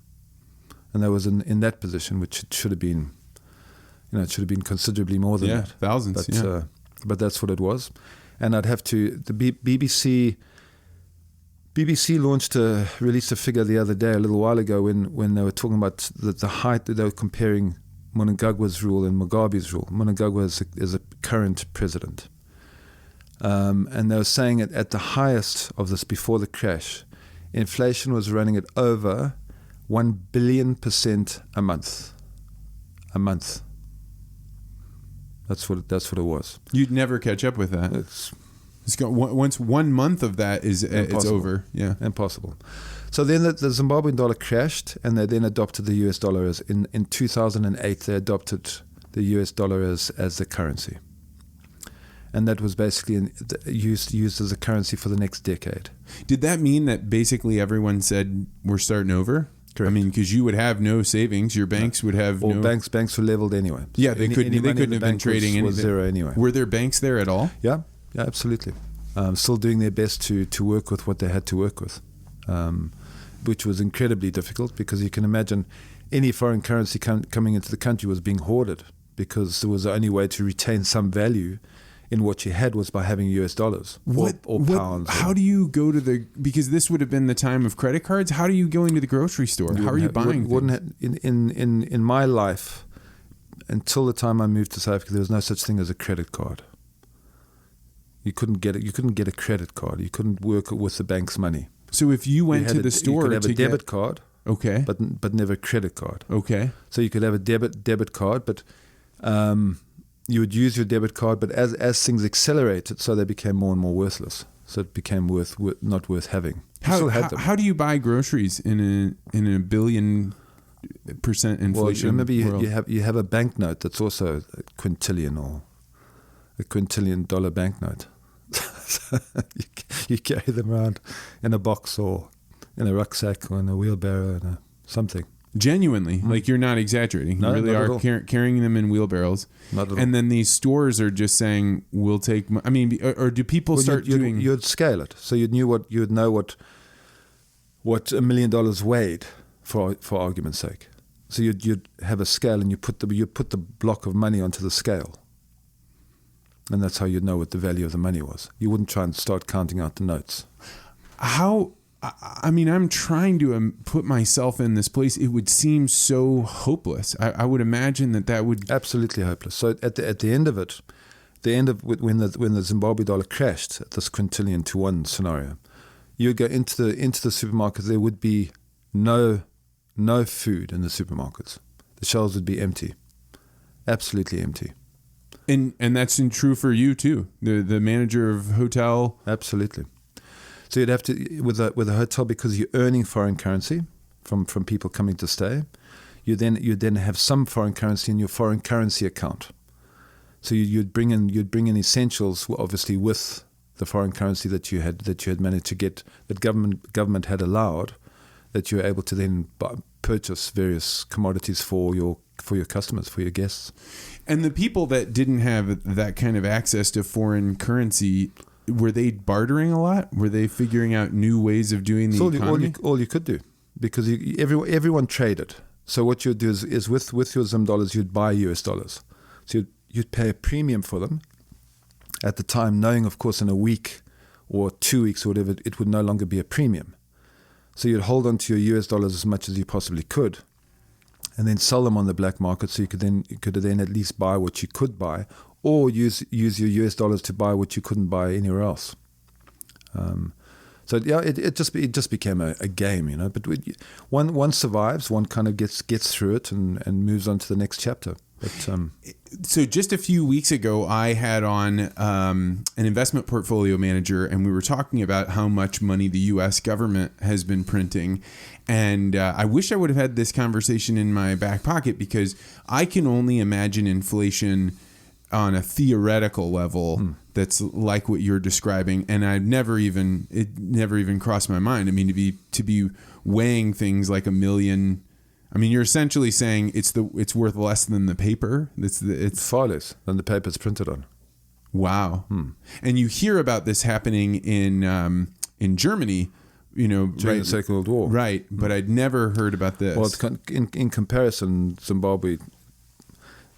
And that was in that position, which it should have been. It should have been considerably more than that. Thousands. But that's what it was. And I'd have to. The BBC released a figure the other day, a little while ago, when they were talking about the height that they were comparing Mnangagwa's rule and Mugabe's rule. Mnangagwa is a current president. And they were saying at the highest of this, before the crash, inflation was running at over 1 billion% a month. A month. That's what it was. You'd never catch up with that. It's once 1 month of that is it's over. Yeah, impossible. So then the Zimbabwean dollar crashed, and they then adopted the US dollar in 2008. They adopted the US dollar as the currency, and that was basically used as a currency for the next decade. Did that mean that basically everyone said we're starting over? Correct. I mean, because you would have no savings, your banks would have no. Banks were leveled anyway. Yeah, they couldn't have been trading anything. Was zero anyway. Were there banks there at all? Yeah, absolutely. Still doing their best to work with what they had to work with, which was incredibly difficult, because you can imagine any foreign currency coming into the country was being hoarded, because there was the only way to retain some value in what you had was by having US dollars or pounds. How do you go to because this would have been the time of credit cards. How do you go into the grocery store? How are you buying things? In my life, until the time I moved to South Africa, there was no such thing as a credit card. You couldn't get it. You couldn't get a credit card. You couldn't work with the bank's money. So if you went to the store, you could have a debit card. Okay. But never a credit card. Okay. So you could have a debit card, but you would use your debit card. But as things accelerated, so they became more and more worthless. So it became not worth having. How do you buy groceries in a billion% inflation? Well, remember you have a banknote that's also a quintillion or a quintillion dollar banknote. You carry them around in a box or in a rucksack or in a wheelbarrow and something. Genuinely, like you're not exaggerating. No, you really are carrying them in wheelbarrows. Not at all. And then these stores are just saying, "We'll take." I mean, or do people start doing? You'd scale it, so you'd know what $1 million weighed, for argument's sake. So you'd have a scale, and you put the block of money onto the scale. And that's how you'd know what the value of the money was. You wouldn't try and start counting out the notes. I'm trying to put myself in this place. It would seem so hopeless. I would imagine that would... Absolutely hopeless. So at the end of it, when the Zimbabwe dollar crashed at this quintillion-to-one scenario, you would go into the supermarket, there would be no no food in the supermarkets. The shelves would be empty, absolutely empty. And that's true for you too, the manager of hotel. Absolutely. So you'd have to, with a hotel, because you're earning foreign currency from people coming to stay, you then have some foreign currency in your foreign currency account. So you'd bring in essentials, obviously with the foreign currency that you had managed to get, that government had allowed, that you were able to then purchase various commodities for your customers, for your guests. And the people that didn't have that kind of access to foreign currency, were they bartering a lot? Were they figuring out new ways of doing the economy? All you could do, because everyone traded. So what you'd do is with your Zim dollars, you'd buy US dollars. So you'd pay a premium for them at the time, knowing, of course, in a week or 2 weeks or whatever, it would no longer be a premium. So you'd hold on to your US dollars as much as you possibly could, and then sell them on the black market, so you could then at least buy what you could buy, or use your US dollars to buy what you couldn't buy anywhere else. So yeah, it just became a game, you know. But one survives, one kind of gets through it and moves on to the next chapter. But, so just a few weeks ago, I had on an investment portfolio manager, and we were talking about how much money the U.S. government has been printing. And I wish I would have had this conversation in my back pocket, because I can only imagine inflation on a theoretical level that's like what you're describing, and it never even crossed my mind. I mean, to be weighing things like $1 million. I mean, you're essentially saying it's worth less than the paper. It's far less than the paper it's printed on. Wow. And you hear about this happening in Germany, you know, during the Second World War, right? But I'd never heard about this. Well, in comparison, Zimbabwe,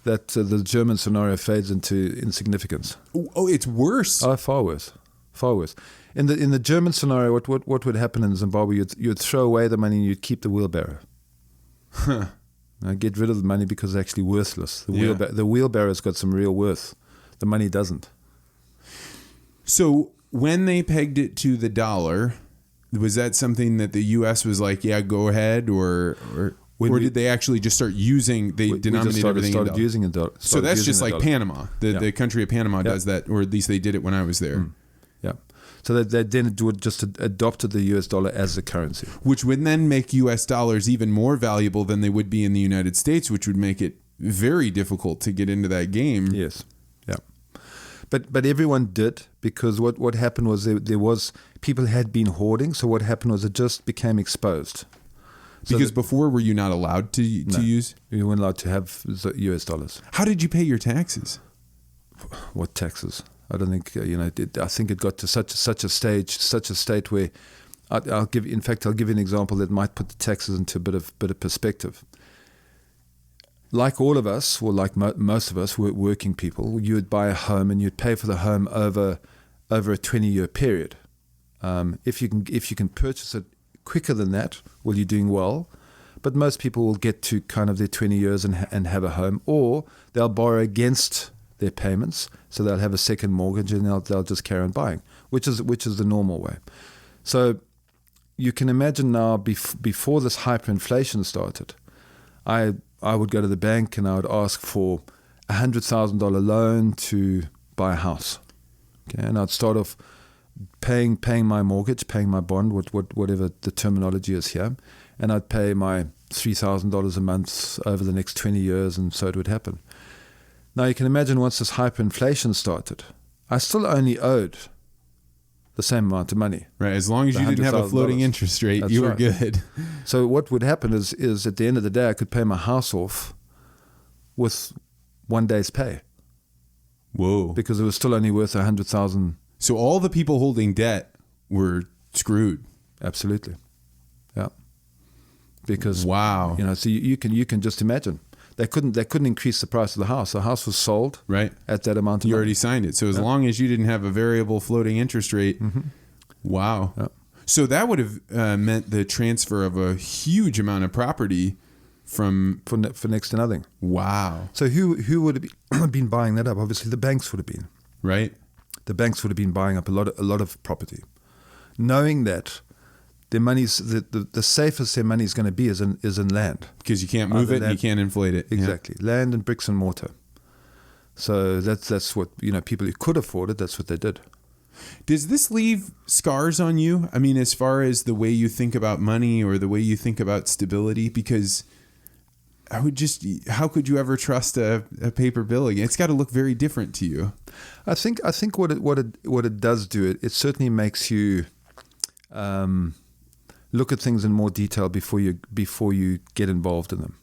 that the German scenario fades into insignificance. Oh, it's worse. Oh, far worse. In the German scenario, what would happen in Zimbabwe? You'd throw away the money and you'd keep the wheelbarrow. Huh. Get rid of the money because it's actually worthless. The wheelbarrow's got some real worth. The money doesn't. So when they pegged it to the dollar, was that something that the U.S. was like, yeah, go ahead, or did they actually just start using? They denominate everything in dollars. Using a dollar. So that's just like Panama. The country of Panama does that, or at least they did it when I was there. Yeah. So they then just adopted the US dollar as the currency. Which would then make US dollars even more valuable than they would be in the United States, which would make it very difficult to get into that game. Yes. Yeah. But everyone did, because what happened was there was people had been hoarding, so what happened was it just became exposed. Because before, were you not allowed to use? You weren't allowed to have US dollars. How did you pay your taxes? What taxes? I don't think I think it got to such a state where I'll give you an example that might put the taxes into a bit of perspective. Like all of us, or like most of us, working people, you would buy a home and you'd pay for the home over a 20-year period. If you can purchase it quicker than that, well, you're doing well. But most people will get to kind of their 20 years and have a home, or they'll borrow against their payments, so they'll have a second mortgage and they'll just carry on buying, which is the normal way. So you can imagine now, before this hyperinflation started, I would go to the bank and I would ask for $100,000 loan to buy a house. Okay, and I'd start off paying my mortgage, paying my bond, whatever the terminology is here, and I'd pay my $3,000 a month over the next 20 years, and so it would happen. Now you can imagine, once this hyperinflation started, I still only owed the same amount of money. Right, as long as you didn't have a floating interest rate, you were good. So what would happen is at the end of the day, I could pay my house off with 1 day's pay. Whoa. Because it was still only worth $100,000. So all the people holding debt were screwed. Absolutely. Yeah. Because wow. So you can just imagine. They couldn't increase the price of the house. The house was sold at that amount of money. You already signed it. So as long as you didn't have a variable floating interest rate, wow. Yeah. So that would have meant the transfer of a huge amount of property for next to nothing. Wow. So who would have been buying that up? Obviously the banks would have been. Right. The banks would have been buying up a lot of property, knowing that their money's the safest their money is going to be is in land, because you can't move it and you can't inflate it. Exactly, land and bricks and mortar. So that's what people who could afford it. That's what they did. Does this leave scars on you? I mean, as far as the way you think about money or the way you think about stability, because how could you ever trust a paper bill again? It's got to look very different to you. I think what it does do, it certainly makes you look at things in more detail before you get involved in them,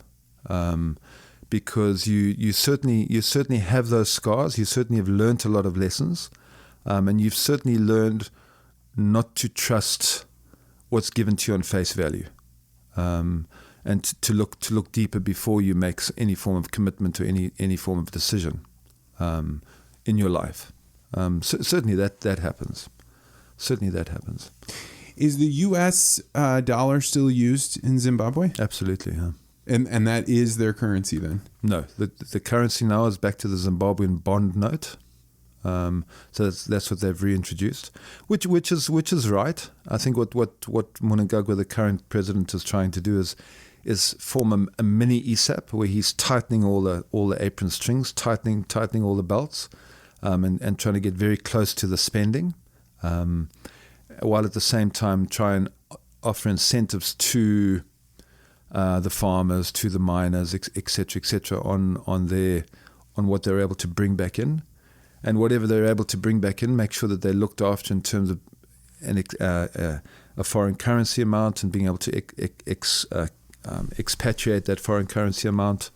because you certainly have those scars. You certainly have learned a lot of lessons, and you've certainly learned not to trust what's given to you on face value, and to look deeper before you make any form of commitment or any form of decision in your life. Certainly that happens. Certainly that happens. Is the U.S. Dollar still used in Zimbabwe? Absolutely, yeah. And that is their currency then? No, the currency now is back to the Zimbabwean bond note. So that's what they've reintroduced, which is right. I think what Mnangagwa, the current president, is trying to do is form a mini ESAP where he's tightening all the apron strings, tightening all the belts, and trying to get very close to the spending, while at the same time try and offer incentives to the farmers, to the miners, et cetera, on what they're able to bring back in. And whatever they're able to bring back in, make sure that they're looked after in terms of a foreign currency amount and being able to expatriate that foreign currency amount.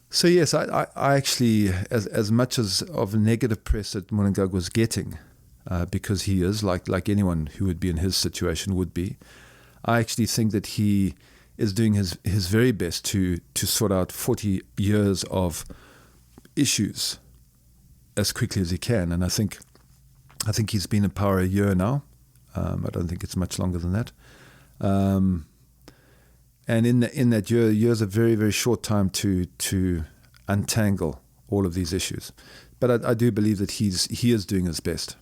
So yes, I actually, as much as of negative press that Mnangagwa was getting, because he is like anyone who would be in his situation would be, I actually think that he is doing his very best to sort out 40 years of issues as quickly as he can, and I think he's been in power a year now. I don't think it's much longer than that. And in that year's a very, very short time to untangle all of these issues. But I do believe that he is doing his best.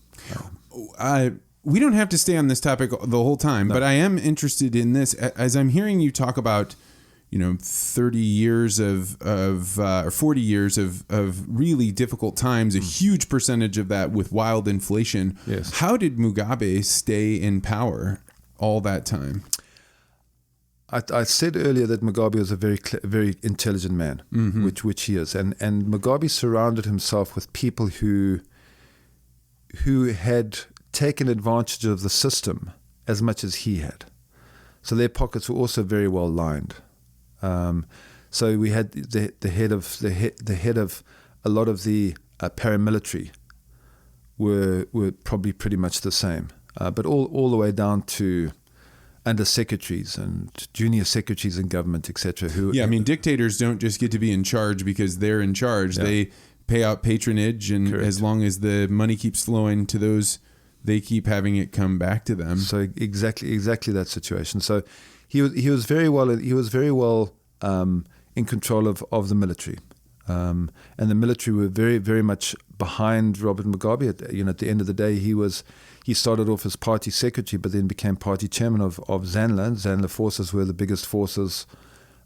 We don't have to stay on this topic the whole time, no. But I am interested in this. As I'm hearing you talk about, 30 years or 40 years of really difficult times, a huge percentage of that with wild inflation. Yes. How did Mugabe stay in power all that time? I said earlier that Mugabe was a very intelligent man, mm-hmm. which he is, and Mugabe surrounded himself with people who had taken advantage of the system as much as he had. So their pockets were also very well lined. So we had the head of a lot of the paramilitary were probably pretty much the same, but all the way down to under secretaries and junior secretaries in government, etc. I mean, dictators don't just get to be in charge because they're in charge. Yeah. They pay out patronage, and correct. As long as the money keeps flowing to those, they keep having it come back to them. So exactly that situation. So he was very well in control of the military, and the military were very, very much behind Robert Mugabe. At the end of the day, he started off as party secretary, but then became party chairman of ZANLA. ZANLA forces were the biggest forces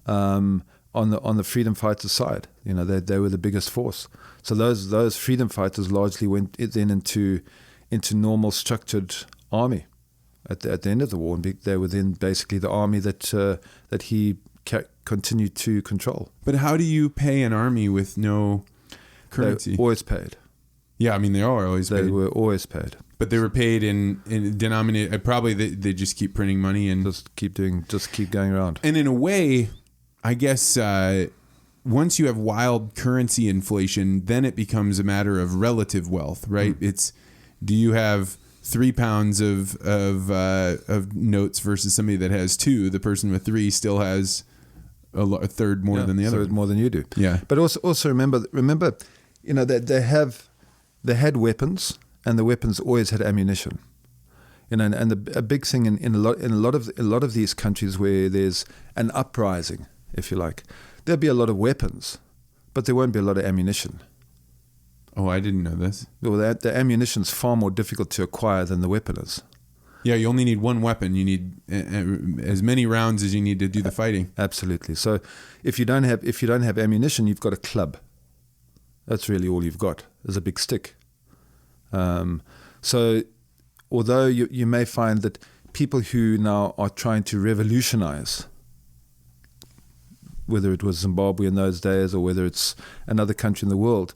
on the freedom fighters side. They were the biggest force. So those freedom fighters largely went then into normal structured army at the end of the war, and they were then basically the army that he continued to control. But how do you pay an army with no currency? They were always paid. Yeah, I mean, they were always paid. But they were paid in denominated. Probably they just keep printing money and just keep going around. And in a way, I guess once you have wild currency inflation, then it becomes a matter of relative wealth, right? Do you have 3 pounds of notes versus somebody that has 2? The person with 3 still has a third more than the other. So more than you do. Yeah. But also remember, that they had weapons, and the weapons always had ammunition. And a big thing in a lot of these countries where there's an uprising, if you like, there'll be a lot of weapons, but there won't be a lot of ammunition. Oh, I didn't know this. Well, the ammunition's far more difficult to acquire than the weapon is. Yeah, you only need one weapon. You need as many rounds as you need to do the fighting. Absolutely. So if you don't have ammunition, you've got a club. That's really all you've got, is a big stick. So although you may find that people who now are trying to revolutionize, whether it was Zimbabwe in those days or whether it's another country in the world,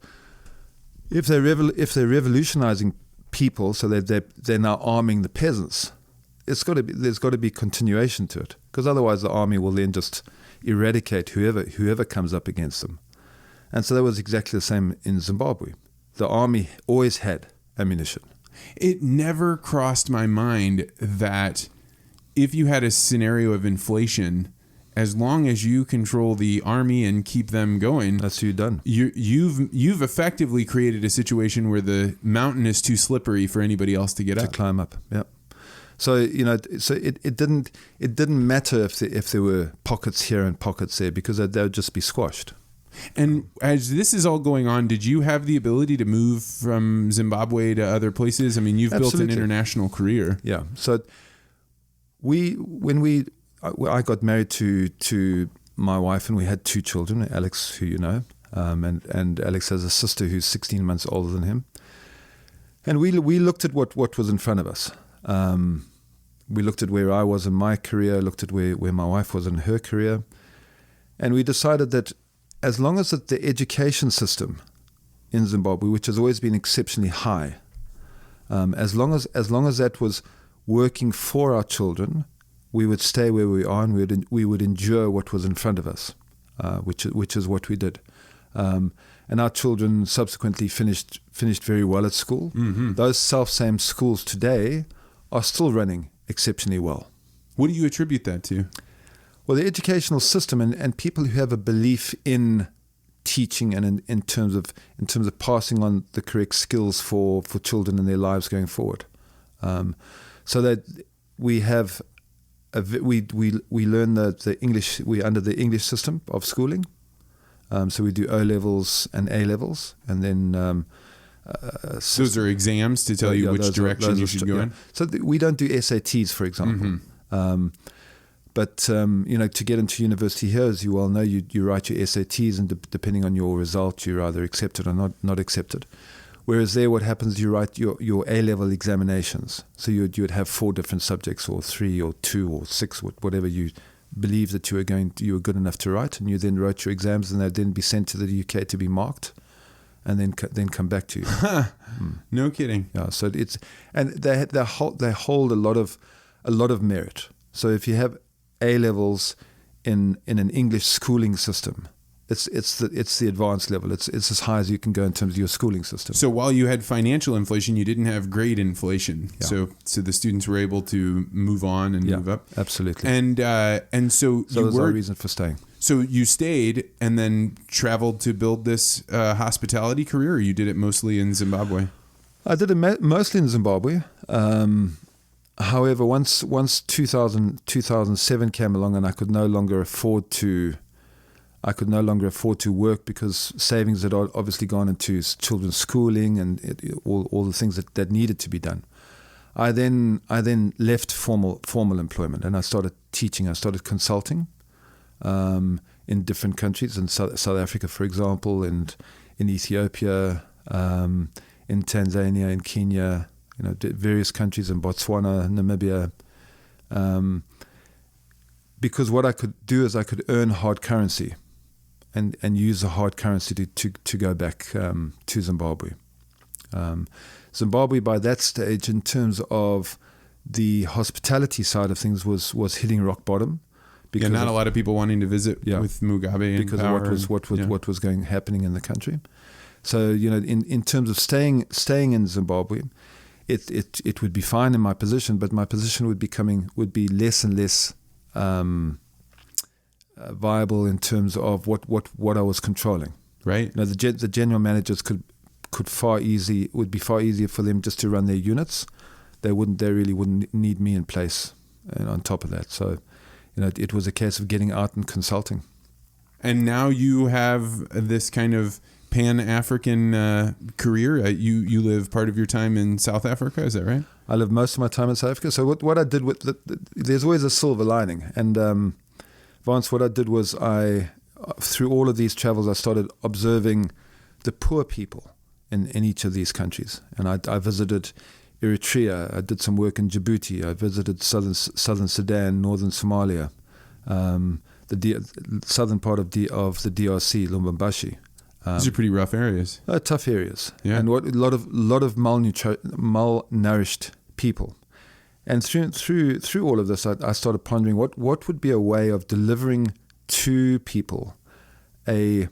if they're revolutionizing people, so they're now arming the peasants, there's got to be continuation to it, because otherwise the army will then just eradicate whoever comes up against them. And so that was exactly the same in Zimbabwe. The army always had ammunition. It never crossed my mind that if you had a scenario of inflation, as long as you control the army and keep them going, that's what you've done. You've effectively created a situation where the mountain is too slippery for anybody else to get up. To climb up. Yeah. So it didn't matter if there were pockets here and pockets there, because they would just be squashed. And as this is all going on, did you have the ability to move from Zimbabwe to other places? I mean, you've built an international career. Yeah. So I got married to my wife, and we had 2 children, Alex, who you know, and Alex has a sister who's 16 months older than him. And we looked at what was in front of us. We looked at where I was in my career, looked at where my wife was in her career, and we decided that as long as the education system in Zimbabwe, which has always been exceptionally high, as long as that was working for our children, we would stay where we are, and we would endure what was in front of us, which is what we did. And our children subsequently finished very well at school. Mm-hmm. Those self-same schools today are still running exceptionally well. What do you attribute that to? Well, the educational system and people who have a belief in teaching and in terms of passing on the correct skills for children in their lives going forward, so that we have we learn the English. We're under the English system of schooling, so we do O levels and A levels, and then those are exams to tell you which direction you should go in. So we don't do SATs, for example. Mm-hmm. But to get into university here, as you well know, you write your SATs, and depending on your result, you're either accepted or not accepted. Whereas there, what happens, you write your A-level examinations. So you'd have 4 different subjects, or 3 or 2 or 6, whatever you believe that you were good enough to write, and you then wrote your exams, and they'd then be sent to the UK to be marked, and then come back to you. No kidding. Yeah. So they hold a lot of merit. So if you have A levels in an English schooling system, it's the advanced level. It's as high as you can go in terms of your schooling system. So while you had financial inflation, you didn't have grade inflation. Yeah. So the students were able to move on and move up. Absolutely. And so that was our reason for staying. So you stayed and then traveled to build this hospitality career, or you did it mostly in Zimbabwe? I did it mostly in Zimbabwe. However, once 2007 came along, and I could no longer afford to work, because savings had obviously gone into children's schooling and all the things that needed to be done. I then left formal employment, and I started teaching. I started consulting in different countries, in South Africa, for example, and in Ethiopia, in Tanzania, in Kenya, various countries, in Botswana, Namibia, because what I could do is I could earn hard currency and use the hard currency to go back to Zimbabwe. Zimbabwe, by that stage, in terms of the hospitality side of things, was hitting rock bottom. Because not a lot of people wanting to visit with Mugabe because of what was happening in the country. So in terms of staying in Zimbabwe, it would be fine in my position, but my position would be less and less viable in terms of what I was controlling. Right. The general managers would be far easier for them just to run their units. They really wouldn't need me in place, and on top of that. So it was a case of getting out and consulting. And now you have this kind of Pan-African career. You live part of your time in South Africa, is that right? I lived most of my time in South Africa. So what I did with there's always a silver lining. And Vance, what I did was through all of these travels, I started observing the poor people in each of these countries. And I visited Eritrea. I did some work in Djibouti. I visited southern Sudan, northern Somalia, the southern part of the DRC, Lubumbashi. These are pretty rough areas. Tough areas. Yeah. And a lot of malnourished people. And through all of this, I started pondering what would be a way of delivering to people a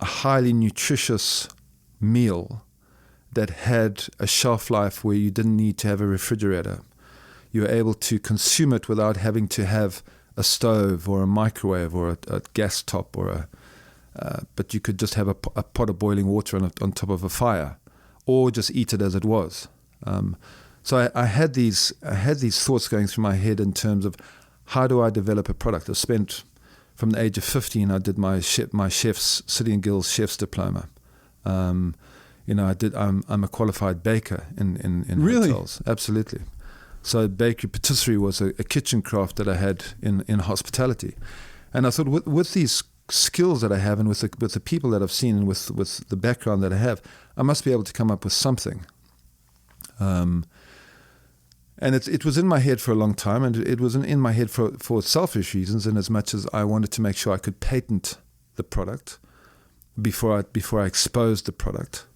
highly nutritious meal that had a shelf life where you didn't need to have a refrigerator. You were able to consume it without having to have a stove or a microwave or a gas top but you could just have a pot of boiling water on top of a fire, or just eat it as it was. So I had these thoughts going through my head in terms of how do I develop a product. I spent from the age of 15. I did my chef's City and Guilds chef's diploma. I'm a qualified baker in Really? hotels. Absolutely. So bakery patisserie was a kitchen craft that I had in hospitality. And I thought with these skills that I have and with the people that I've seen and with the background that I have, I must be able to come up with something. And it was in my head for a long time, and it was in my head for selfish reasons, in as much as I wanted to make sure I could patent the product before I exposed the product.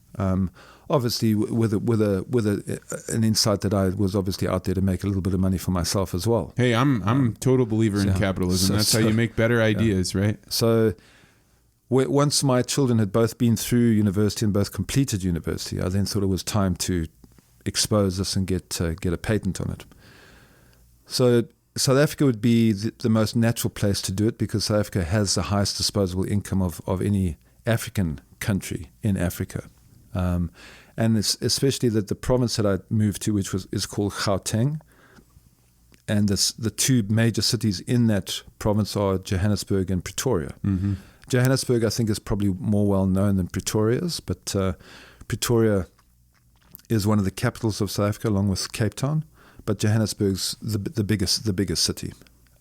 Obviously, with an insight that I was obviously out there to make a little bit of money for myself as well. Hey, I'm a total believer in capitalism. That's how you make better ideas, right? So once my children had both been through university and both completed university, I then thought it was time to expose this and get a patent on it. So South Africa would be the most natural place to do it, because South Africa has the highest disposable income of any African country in Africa. And it's especially that the province that I moved to, which is called Gauteng, and the two major cities in that province are Johannesburg and Pretoria. Mm-hmm. Johannesburg, I think, is probably more well known than Pretoria is, but Pretoria is one of the capitals of South Africa, along with Cape Town. But Johannesburg's the biggest city,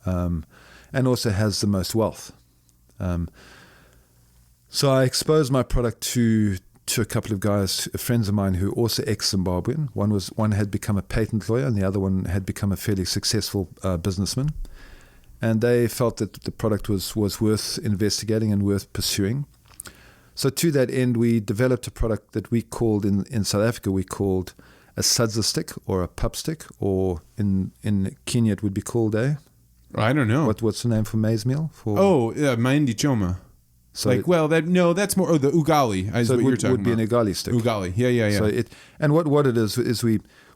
and also has the most wealth. So I exposed my product to a couple of guys, friends of mine, who are also ex-Zimbabwean. One had become a patent lawyer, and the other one had become a fairly successful businessman. And they felt that the product was worth investigating and worth pursuing. So to that end, we developed a product that we called, in South Africa, we called a sadza stick or a pup stick, or in Kenya it would be called I don't know. What's the name for maize meal? Mahindi choma. So that's more. The ugali is so what you're talking about. Would be an ugali stick. Ugali, yeah. So what it is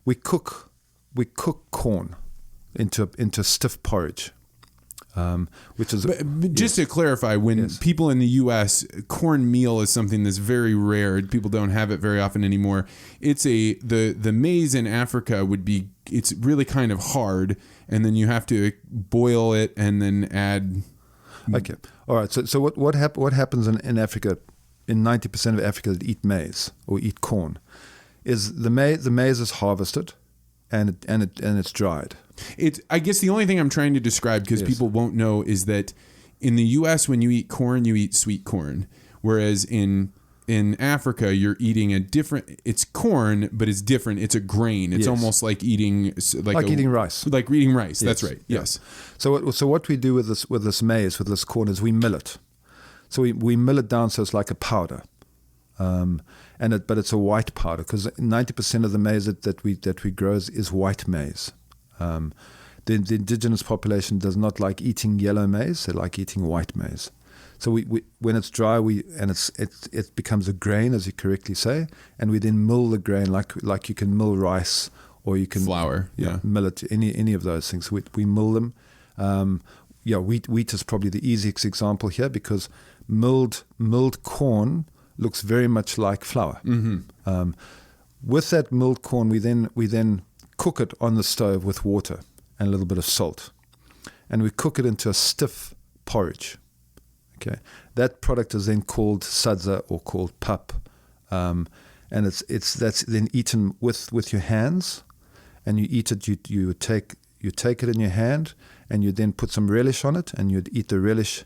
we cook corn into stiff porridge, which is. But just to clarify, when people in the U.S. cornmeal is something that's very rare. People don't have it very often anymore. It's the maize in Africa it's really kind of hard, and then you have to boil it and then add. Okay. All right. So what happens in Africa, in 90% of Africa that eat maize or eat corn, is the maize is harvested, and it's dried. I guess the only thing I'm trying to describe, because people won't know, is that in the U.S. when you eat corn, you eat sweet corn, whereas in Africa you're eating it's corn, but it's different. It's a grain. It's almost like eating eating rice. Like eating rice. Yes. That's right. Yes. So what we do with this maize, with this corn, is we mill it. So we mill it down so it's like a powder, but it's a white powder, because 90% of the maize that we grow is white maize. The indigenous population does not like eating yellow maize; they like eating white maize. So we when it's dry, it becomes a grain, as you correctly say, and we then mill the grain like you can mill rice, or you can flour, millet, any of those things. We mill them. Wheat is probably the easiest example here, because milled corn looks very much like flour. Mm-hmm. With that milled corn, we then cook it on the stove with water and a little bit of salt, and we cook it into a stiff porridge. Okay, that product is then called sadza or called pap, and that's then eaten with your hands, and you eat it. You take it in your hand, and you then put some relish on it, and you'd eat the relish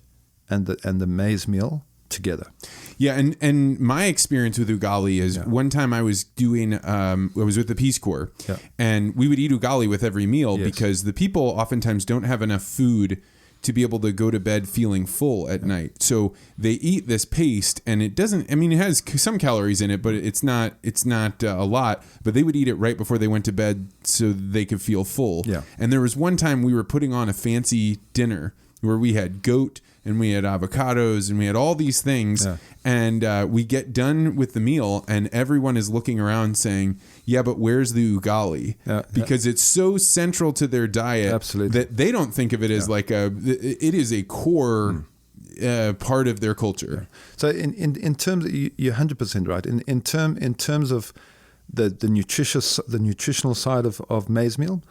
and the maize meal together. Yeah, and my experience with ugali is one time I was doing, I was with the Peace Corps, and we would eat ugali with every meal because the people oftentimes don't have enough food to be able to go to bed feeling full at night. So they eat this paste, and it doesn't, I mean, it has some calories in it, but it's not a lot, but they would eat it right before they went to bed so they could feel full. Yeah. And there was one time we were putting on a fancy dinner where we had goat and we had avocados and we had all these things. Yeah. And we get done with the meal and everyone is looking around saying, yeah, but where's the ugali? Because it's so central to their diet that they don't think of it as like it is a core part of their culture. Yeah. So in terms, you're 100% right. In terms of the nutritional side of maize meal,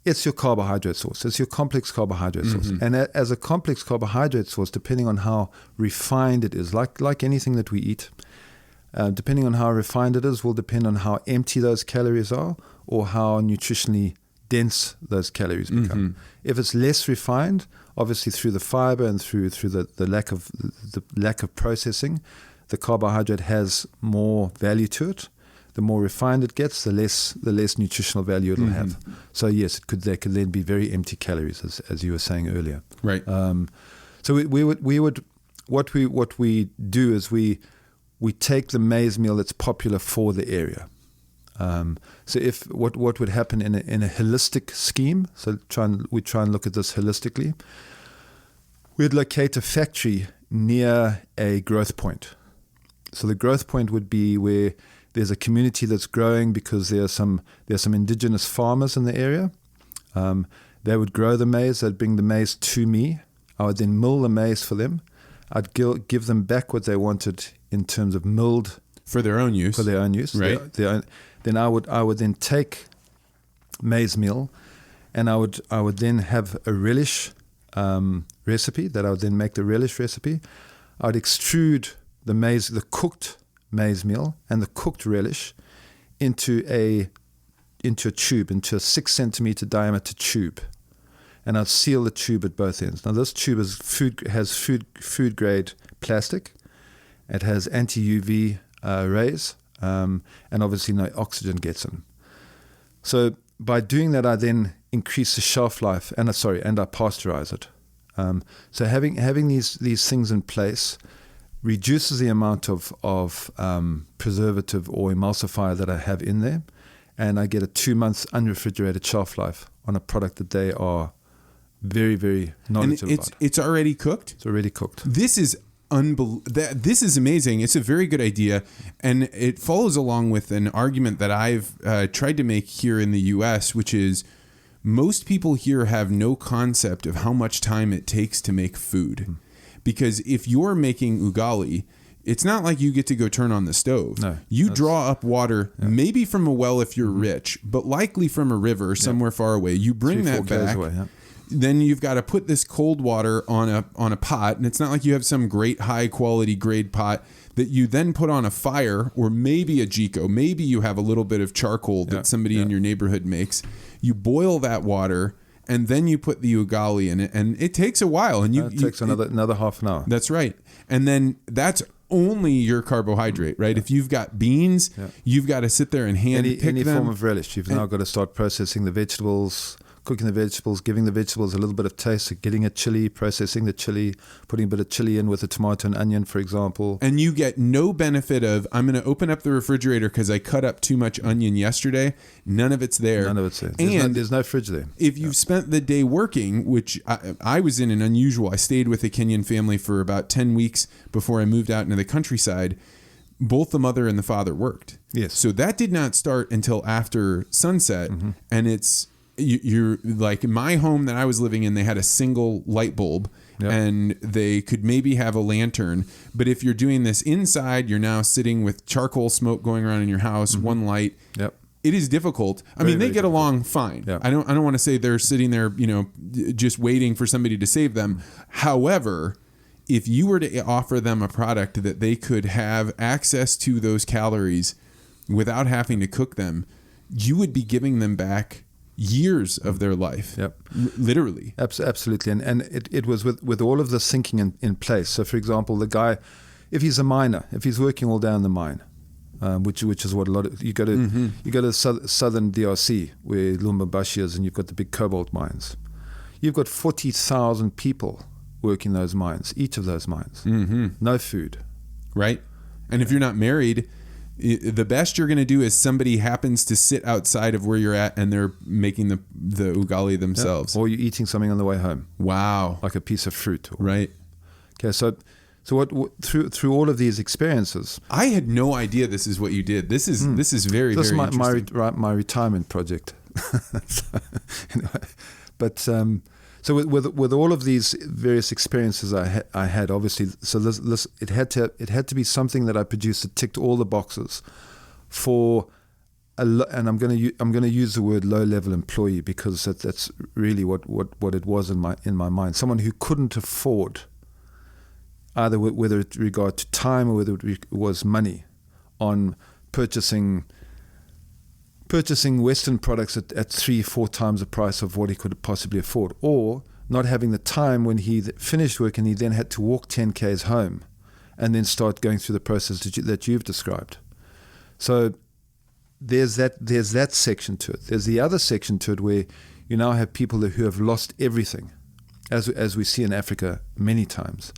it's your carbohydrate source. It's your complex carbohydrate source. And as a complex carbohydrate source, depending on how refined it is, like anything that we eat, depending on how refined it is, will depend on how empty those calories are or how nutritionally dense those calories become. If it's less refined, obviously through the fiber and through the lack of processing, the carbohydrate has more value to it. The more refined it gets, the less nutritional value it'll have. So yes, they could then be very empty calories, as you were saying earlier. Right. So what we do is we take the maize meal that's popular for the area. So if what would happen in a holistic scheme? So we try and look at this holistically. We'd locate a factory near a growth point. So the growth point would be where there's a community that's growing because there's some indigenous farmers in the area. They would grow the maize. They'd bring the maize to me. I would then mill the maize for them. I'd give them back what they wanted in terms of milled for their own use. Right. Then I would then take maize meal, and I would then have a relish recipe that I would then make the relish recipe. I would extrude the cooked maize meal and the cooked relish into a tube, into a 6 centimeter diameter tube, and I'd seal the tube at both ends. Now this tube has food grade plastic. It has anti-UV rays, and obviously no oxygen gets in. So by doing that, I then increase the shelf life, and I pasteurize it. So having these things in place reduces the amount of preservative or emulsifier that I have in there, and I get a 2 months unrefrigerated shelf life on a product that they are very, very knowledgeable about. It's already cooked? It's already cooked. This is this is amazing. It's a very good idea, and it follows along with an argument that I've tried to make here in the U.S., which is most people here have no concept of how much time it takes to make food. Because if you're making ugali, it's not like you get to go turn on the stove. No, you draw up water, maybe from a well if you're rich, but likely from a river somewhere far away. You bring that back. Then you've got to put this cold water on a pot, and it's not like you have some great high quality grade pot that you then put on a fire, or maybe a jiko. Maybe you have a little bit of charcoal that somebody in your neighborhood makes. You boil that water, and then you put the ugali in it, and it takes a while. And it takes another half an hour. That's right. And then that's only your carbohydrate, right? If you've got beans, you've got to sit there and pick them. Any form of relish. You've now got to start processing the vegetables, cooking the vegetables, giving the vegetables a little bit of taste, so getting a chili, processing the chili, putting a bit of chili in with a tomato and onion, for example. And you get no benefit of, I'm going to open up the refrigerator because I cut up too much onion yesterday. None of it's there. There's no fridge there. If you've spent the day working, which I was in an unusual, I stayed with a Kenyan family for about 10 weeks before I moved out into the countryside. Both the mother and the father worked. Yes. So that did not start until after sunset. And you're like, in my home that I was living in, they had a single light bulb and they could maybe have a lantern. But if you're doing this inside, you're now sitting with charcoal smoke going around in your house, one light. It is difficult. I mean, they get along fine. I don't want to say they're sitting there, just waiting for somebody to save them. However, if you were to offer them a product that they could have access to those calories without having to cook them, you would be giving them back years of their life. Yep. Literally. Absolutely. And it was with all of this thinking in place. So, for example, the guy, if he's a miner, if he's working all day in the mine, which is what a lot of, you go to southern DRC where Lubumbashi is, and you've got the big cobalt mines. You've got 40,000 people working those mines, each of those mines. No food. Right. And if you're not married, the best you're going to do is somebody happens to sit outside of where you're at and they're making the ugali themselves. Or you're eating something on the way home. Wow. Like a piece of fruit. Right. Okay, so what through all of these experiences, I had no idea this is what you did. This is very, this very is interesting. my retirement project. So, anyway, but so with all of these various experiences I had obviously, so this it had to be something that I produced that ticked all the boxes for and I'm going to use the word low level employee, because that's really what it was in my mind. Someone who couldn't afford, either whether it regard to time or whether it was money, on purchasing Western products at 3-4 times the price of what he could possibly afford, or not having the time when he finished work and he then had to walk 10 k's home and then start going through the process that you've described. So there's that section to it. There's the other section to it where you now have people who have lost everything, as we see in Africa many times,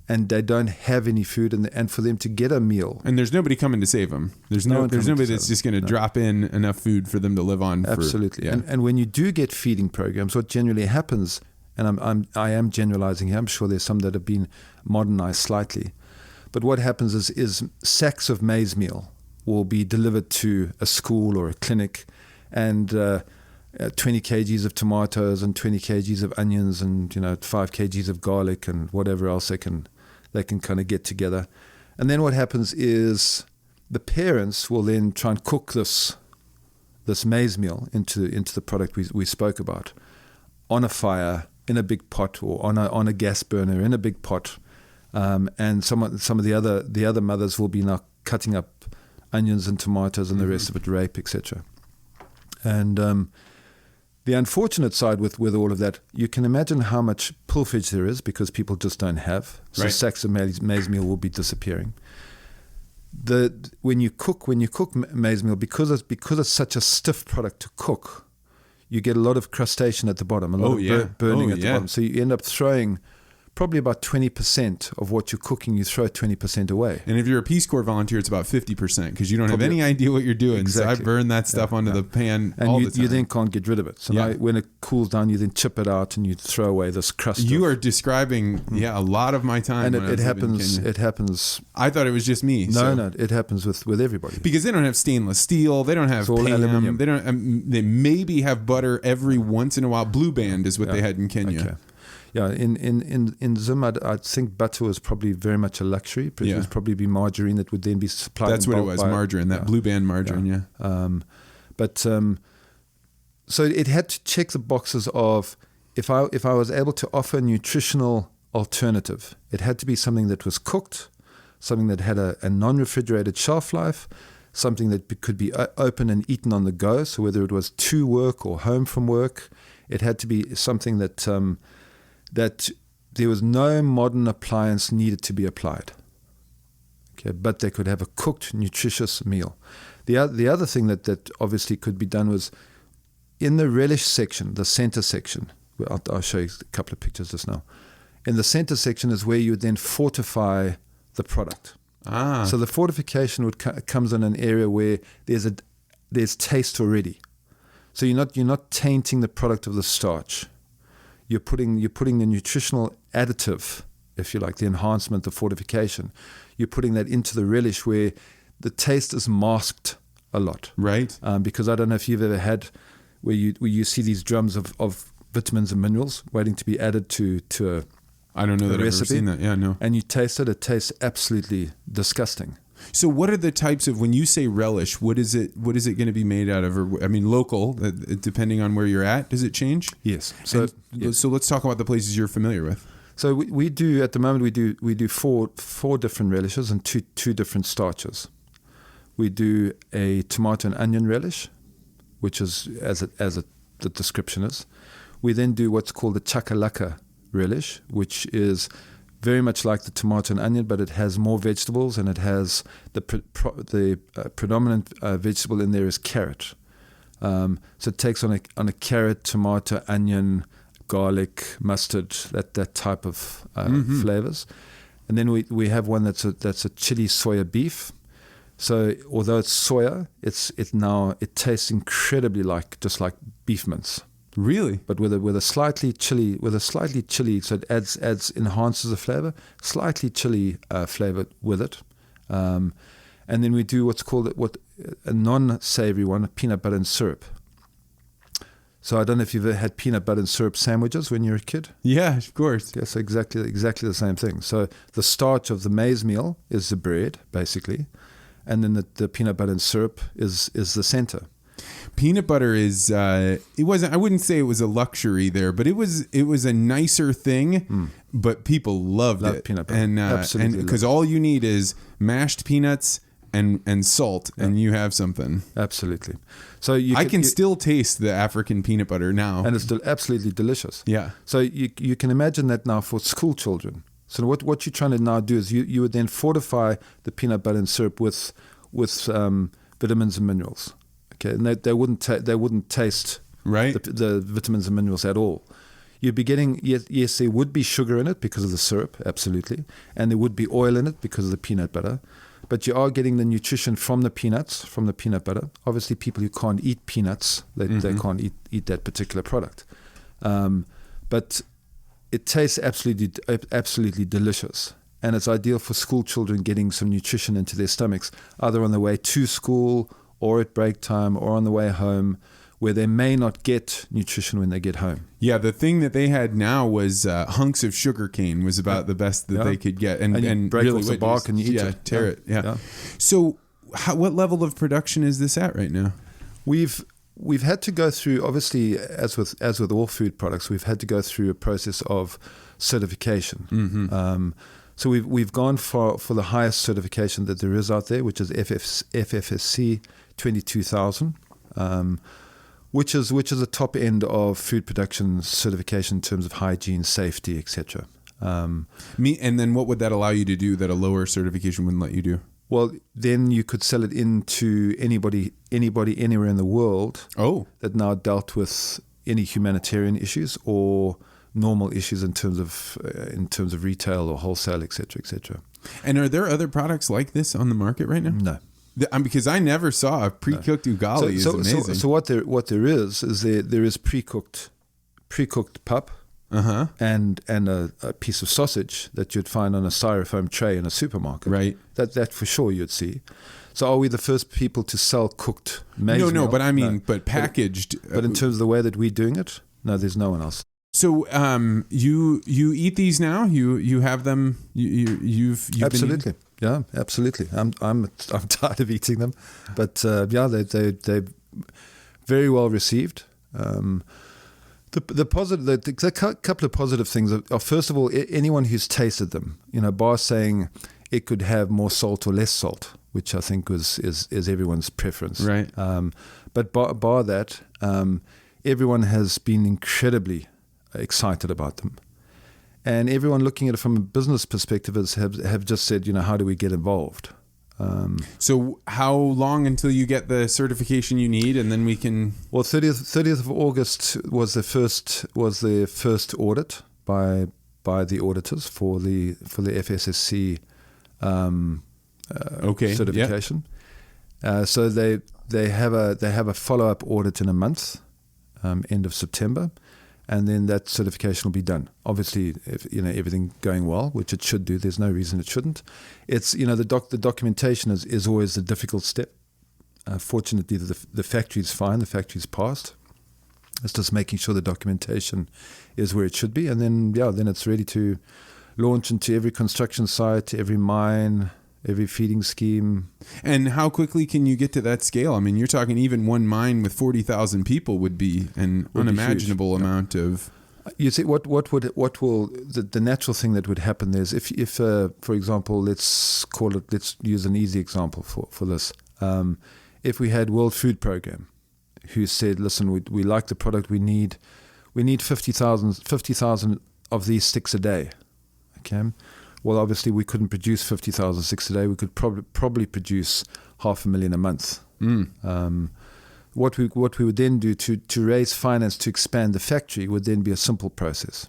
and they don't have any food, and for them to get a meal. And there's nobody coming to save them. There's nobody that's just going to drop in enough food for them to live on. Absolutely. And when you do get feeding programs, what generally happens, and I am generalizing here, I'm sure there's some that have been modernized slightly, but what happens is sacks of maize meal will be delivered to a school or a clinic, and 20 kgs of tomatoes and 20 kgs of onions and 5 kgs of garlic and whatever else they can kind of get together. And then what happens is the parents will then try and cook this maize meal into the product we spoke about on a fire in a big pot, or on a gas burner in a big pot, and some of the other mothers will be now cutting up onions and tomatoes and the rest of it, rape, etc. And the unfortunate side with all of that, you can imagine how much pilferage there is because people just don't have. So right. Sacks of maize meal will be disappearing. When you cook maize meal, because it's such a stiff product to cook, you get a lot of crustacean at the bottom, a lot of burning at the bottom. So you end up throwing probably about 20% of what you're cooking, you throw 20% away. And if you're a Peace Corps volunteer, it's about 50% because you don't have any idea what you're doing. Exactly. So I burn that stuff onto the pan and all the time. You then can't get rid of it. So now when it cools down, you then chip it out and you throw away this crust. You are describing a lot of my time. And it happens. It happens. I thought it was just me. No, it happens with everybody. Because they don't have stainless steel. They don't have Pam. Aluminum. They don't. They maybe have butter every once in a while. Blue Band is what they had in Kenya. Okay. Yeah, in Zim, I think butter was probably very much a luxury. But it would probably be margarine that would then be supplied. That's what it was, margarine, that Blue Band margarine, So it had to check the boxes of, if I was able to offer a nutritional alternative, it had to be something that was cooked, something that had a non-refrigerated shelf life, something that could be open and eaten on the go. So whether it was to work or home from work, it had to be something that there was no modern appliance needed to be applied. Okay, but they could have a cooked, nutritious meal. The other thing that obviously could be done was in the relish section, the center section. I'll show you a couple of pictures just now. In the center section is where you would then fortify the product. So the fortification comes in an area where there's taste already. So you're not tainting the product of the starch. You're putting the nutritional additive, if you like, the enhancement, the fortification. You're putting that into the relish where the taste is masked a lot. Right. Because I don't know if you've ever had where you see these drums of vitamins and minerals waiting to be added to a I don't know that recipe. I've ever seen that. Yeah, no. And you taste it. It tastes absolutely disgusting. So what are the types of, when you say relish, what is it going to be made out of? Or, I mean, local, depending on where you're at, does it change? Yes. So let's talk about the places you're familiar with. So we do at the moment we do four different relishes and two different starches. We do a tomato and onion relish, which is the description is. We then do what's called the chakalaka relish, which is very much like the tomato and onion, but it has more vegetables, and it has the predominant vegetable in there is carrot. So it takes on a carrot, tomato, onion, garlic, mustard, that type of flavors. And then we have one that's a chili soya beef. So although it's soya, it tastes incredibly just like beef mince. Really? But with a slightly chili, so it enhances the flavor, slightly chili flavor with it. And then we do what's called a non-savory one, peanut butter and syrup. So I don't know if you've ever had peanut butter and syrup sandwiches when you were a kid. Yeah, of course. Yeah, so exactly the same thing. So the starch of the maize meal is the bread, basically, and then the peanut butter and syrup is the center. Peanut butter is it wasn't. I wouldn't say it was a luxury there, but it was a nicer thing. But people loved it. Peanut butter, and absolutely, because all you need is mashed peanuts and salt, and you have something. Absolutely. So I can still taste the African peanut butter now, and it's still absolutely delicious. Yeah. So you can imagine that now for school children. So what you're trying to now do is you would then fortify the peanut butter and syrup with vitamins and minerals. Okay, and they wouldn't taste right the vitamins and minerals at all. You'd be getting yes, there would be sugar in it because of the syrup, absolutely, and there would be oil in it because of the peanut butter, but you are getting the nutrition from the peanuts, from the peanut butter. Obviously, people who can't eat peanuts, they can't eat that particular product, but it tastes absolutely delicious. And it's ideal for school children getting some nutrition into their stomachs, either on the way to school or at break time or on the way home, where they may not get nutrition when they get home. Yeah, the thing that they had now was hunks of sugar cane was about the best that they could get. And you break really off the bark and you eat it. Tear it. Yeah. So what level of production is this at right now? We've had to go through, obviously, as with all food products, we've had to go through a process of certification. So we've gone for the highest certification that there is out there, which is FFSC 22000, which is the top end of food production certification in terms of hygiene, safety, etc. And then what would that allow you to do that a lower certification wouldn't let you do? Well, then you could sell it into anybody anywhere in the world that now dealt with any humanitarian issues or normal issues in terms of retail or wholesale, etc., etc. And are there other products like this on the market right now? No, because I never saw a pre-cooked ugali. Is amazing. So what there is there is pre-cooked pup and a piece of sausage that you'd find on a styrofoam tray in a supermarket. Right. That for sure you'd see. So are we the first people to sell cooked maize meal? No, but I mean, but packaged. But in terms of the way that we're doing it, no, there's no one else. So you eat these now? You have them? You've absolutely. Yeah, absolutely. I'm tired of eating them, but they very well received. The couple of positive things are first of all, anyone who's tasted them, bar saying it could have more salt or less salt, which I think is everyone's preference. Right. But bar that, everyone has been incredibly excited about them. And everyone looking at it from a business perspective have just said, how do we get involved? So how long until you get the certification you need, and then we can? Well, 30th of August was the first audit by the auditors for the FSSC certification. Yep. So they have a follow-up audit in a month, end of September. And then that certification will be done. Obviously, if everything going well, which it should do, there's no reason it shouldn't. It's the documentation is always the difficult step. Fortunately, the factory's fine. The factory's passed. It's just making sure the documentation is where it should be, and then it's ready to launch into every construction site, every mine, every feeding scheme. And how quickly can you get to that scale? I mean, you're talking even one mine with 40,000 people would be an unimaginable amount of... You see, the natural thing that would happen there is if for example, let's use an easy example for this. If we had World Food Program, who said, listen, we like the product, we need 50,000 of these sticks a day. Okay. Well, obviously we couldn't produce 50,000 sticks a day. We could probably produce 500,000 a month. What we would then do to raise finance to expand the factory would then be a simple process.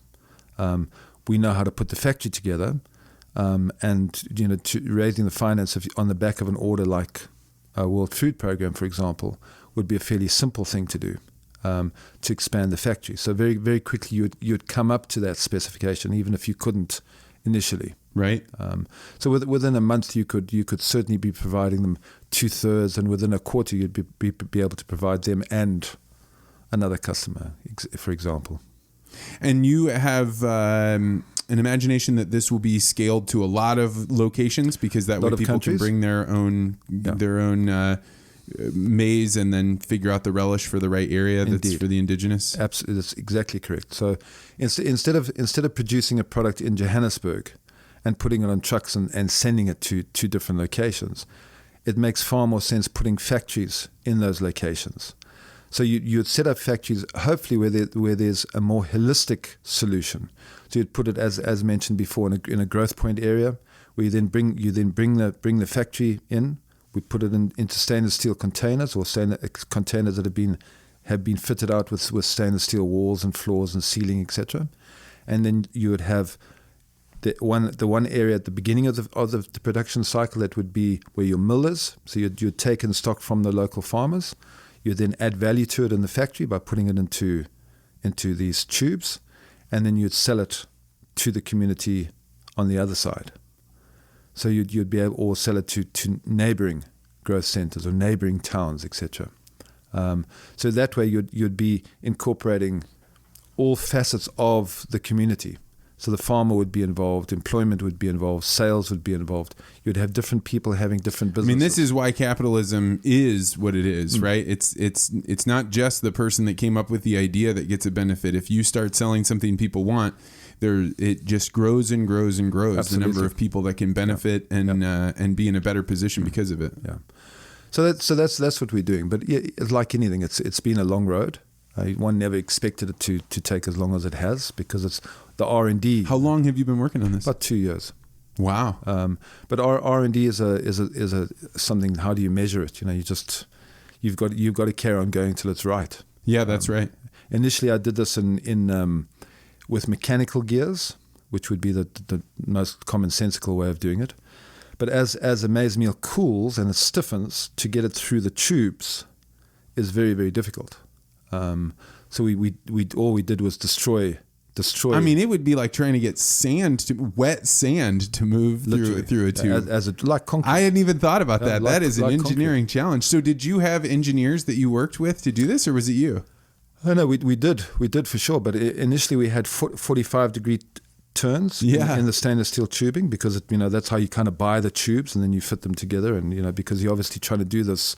We know how to put the factory together, and to raising the finance on the back of an order like a World Food Program, for example, would be a fairly simple thing to do to expand the factory. So very, very quickly you'd come up to that specification, even if you couldn't initially. Right. So within a month you could certainly be providing them 2/3, and within a quarter you'd be able to provide them and another customer, for example. And you have an imagination that this will be scaled to a lot of locations, because that way people can bring their own maize and then figure out the relish for the right area. Indeed. That's for the indigenous. Absolutely, that's exactly correct. So instead of producing a product in Johannesburg and putting it on trucks and sending it to two different locations, it makes far more sense putting factories in those locations. So you'd set up factories, hopefully where there's a more holistic solution. So you'd put it, as mentioned before, in a growth point area, where you then bring the factory in. We put it into stainless steel containers, or containers that have been fitted out with stainless steel walls and floors and ceiling, etc. And then you would have the one area at the beginning of the production cycle that would be where your mill is. So you'd take in stock from the local farmers. You then add value to it in the factory by putting it into these tubes, and then you'd sell it to the community on the other side. So you'd be able, or sell it to neighboring growth centers or neighboring towns, etc. So that way you'd be incorporating all facets of the community. So the farmer would be involved, employment would be involved, sales would be involved. You'd have different people having different businesses. I mean, this is why capitalism is what it is, right? It's not just the person that came up with the idea that gets a benefit. If you start selling something people want, it just grows and grows and grows. Absolutely. The number of people that can benefit and be in a better position because of it. Yeah. So that's what we're doing. But yeah, like anything, it's been a long road. One never expected it to take as long as it has, because it's the R&D. How long have you been working on this? About 2 years. Wow. But our R&D is a something. How do you measure it? You've got to carry on going till it's right. Yeah, that's right. Initially, I did this in with mechanical gears, which would be the most commonsensical way of doing it. But as the maize meal cools and it stiffens, to get it through the tubes is very, very difficult. So we all we did was destroy. I mean, it would be like trying to get wet sand to move through a tube. Like concrete. I hadn't even thought about that. That is an engineering challenge. So did you have engineers that you worked with to do this, or was it you? Oh, no, we did for sure. But initially we had 45-degree turns in the stainless steel tubing, because that's how you kind of buy the tubes and then you fit them together, and because you're obviously trying to do this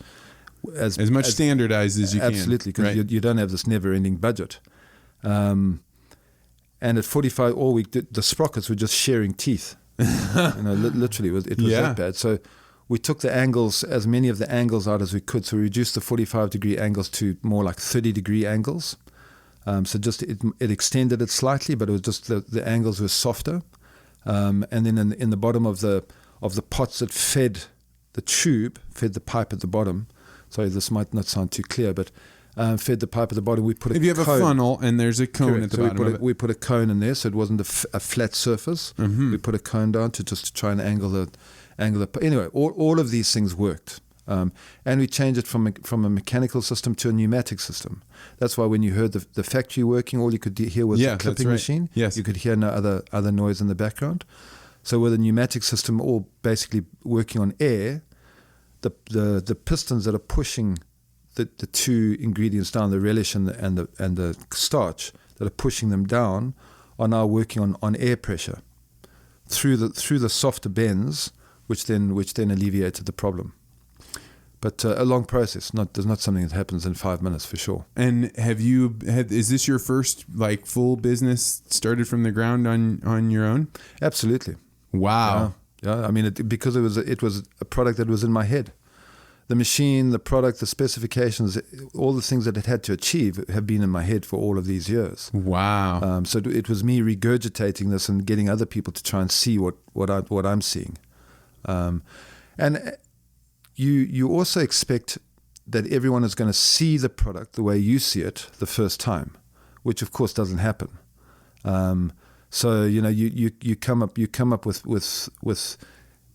as much standardized as you can. Absolutely, because you don't have this never-ending budget. And at 45, all we did, the sprockets were just sharing teeth. Literally, it was that bad. So we took the angles, as many of the angles out as we could. So we reduced the 45-degree angles to more like 30-degree angles. So just it extended it slightly, but it was just the angles were softer. And then in the bottom of the pots that fed the pipe at the bottom. Sorry, this might not sound too clear, but fed the pipe at the bottom. We put if you have a funnel and there's a cone at the bottom we put a cone in there, so it wasn't a flat surface. Mm-hmm. We put a cone down to try and angle the. Anyway, all of these things worked, and we changed it from a mechanical system to a pneumatic system. That's why when you heard the factory working, all you could hear was the clipping machine. Yes. You could hear no other noise in the background. So with a pneumatic system, all basically working on air, the pistons that are pushing the two ingredients down, the relish and the starch, that are pushing them down, are now working on air pressure through the softer bends, which then alleviated the problem. But a long process. There's not something that happens in 5 minutes for sure. And is this your first like full business started from the ground on your own? Absolutely. Wow. Yeah. I mean, because it was a product that was in my head. The machine, the product, the specifications, all the things that it had to achieve have been in my head for all of these years. Wow. So it was me regurgitating this and getting other people to try and see what I'm seeing. And you also expect that everyone is going to see the product the way you see it the first time, which of course doesn't happen. So you come up with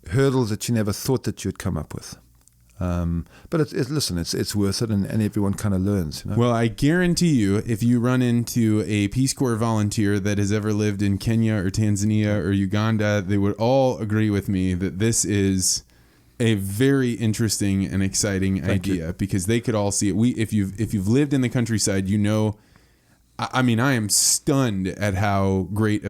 hurdles that you never thought that you'd come up with. But it's worth it, and everyone kind of learns. Well, I guarantee you, if you run into a Peace Corps volunteer that has ever lived in Kenya or Tanzania or Uganda, they would all agree with me that this is a very interesting and exciting idea, because they could all see it. If you've lived in the countryside, I mean, I am stunned at how great.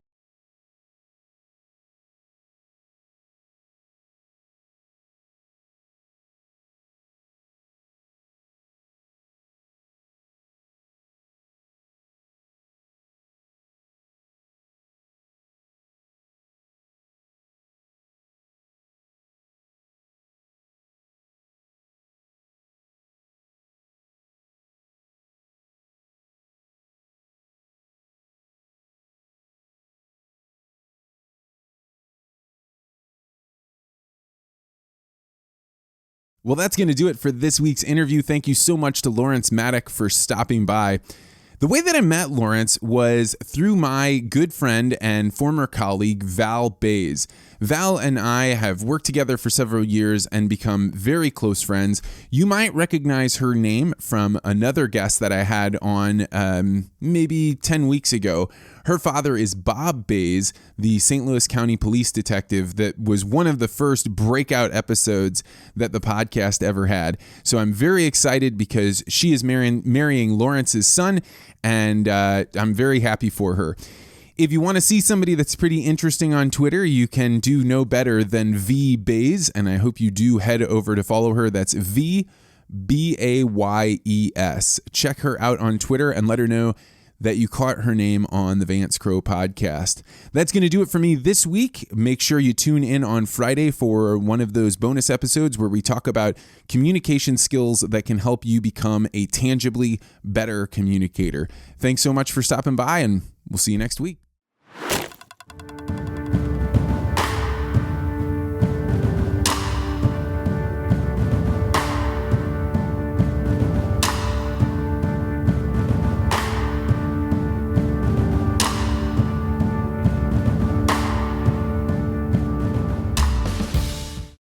Well, that's going to do it for this week's interview. Thank you so much to Lawrence Mattock for stopping by. The way that I met Lawrence was through my good friend and former colleague, Val Bays. Val and I have worked together for several years and become very close friends. You might recognize her name from another guest that I had on maybe 10 weeks ago. Her father is Bob Bays, the St. Louis County police detective that was one of the first breakout episodes that the podcast ever had. So I'm very excited because she is marrying Lawrence's son, and I'm very happy for her. If you want to see somebody that's pretty interesting on Twitter, you can do no better than V Bays, and I hope you do head over to follow her. That's VBAYES. Check her out on Twitter and let her know that you caught her name on the Vance Crowe podcast. That's going to do it for me this week. Make sure you tune in on Friday for one of those bonus episodes where we talk about communication skills that can help you become a tangibly better communicator. Thanks so much for stopping by, and we'll see you next week.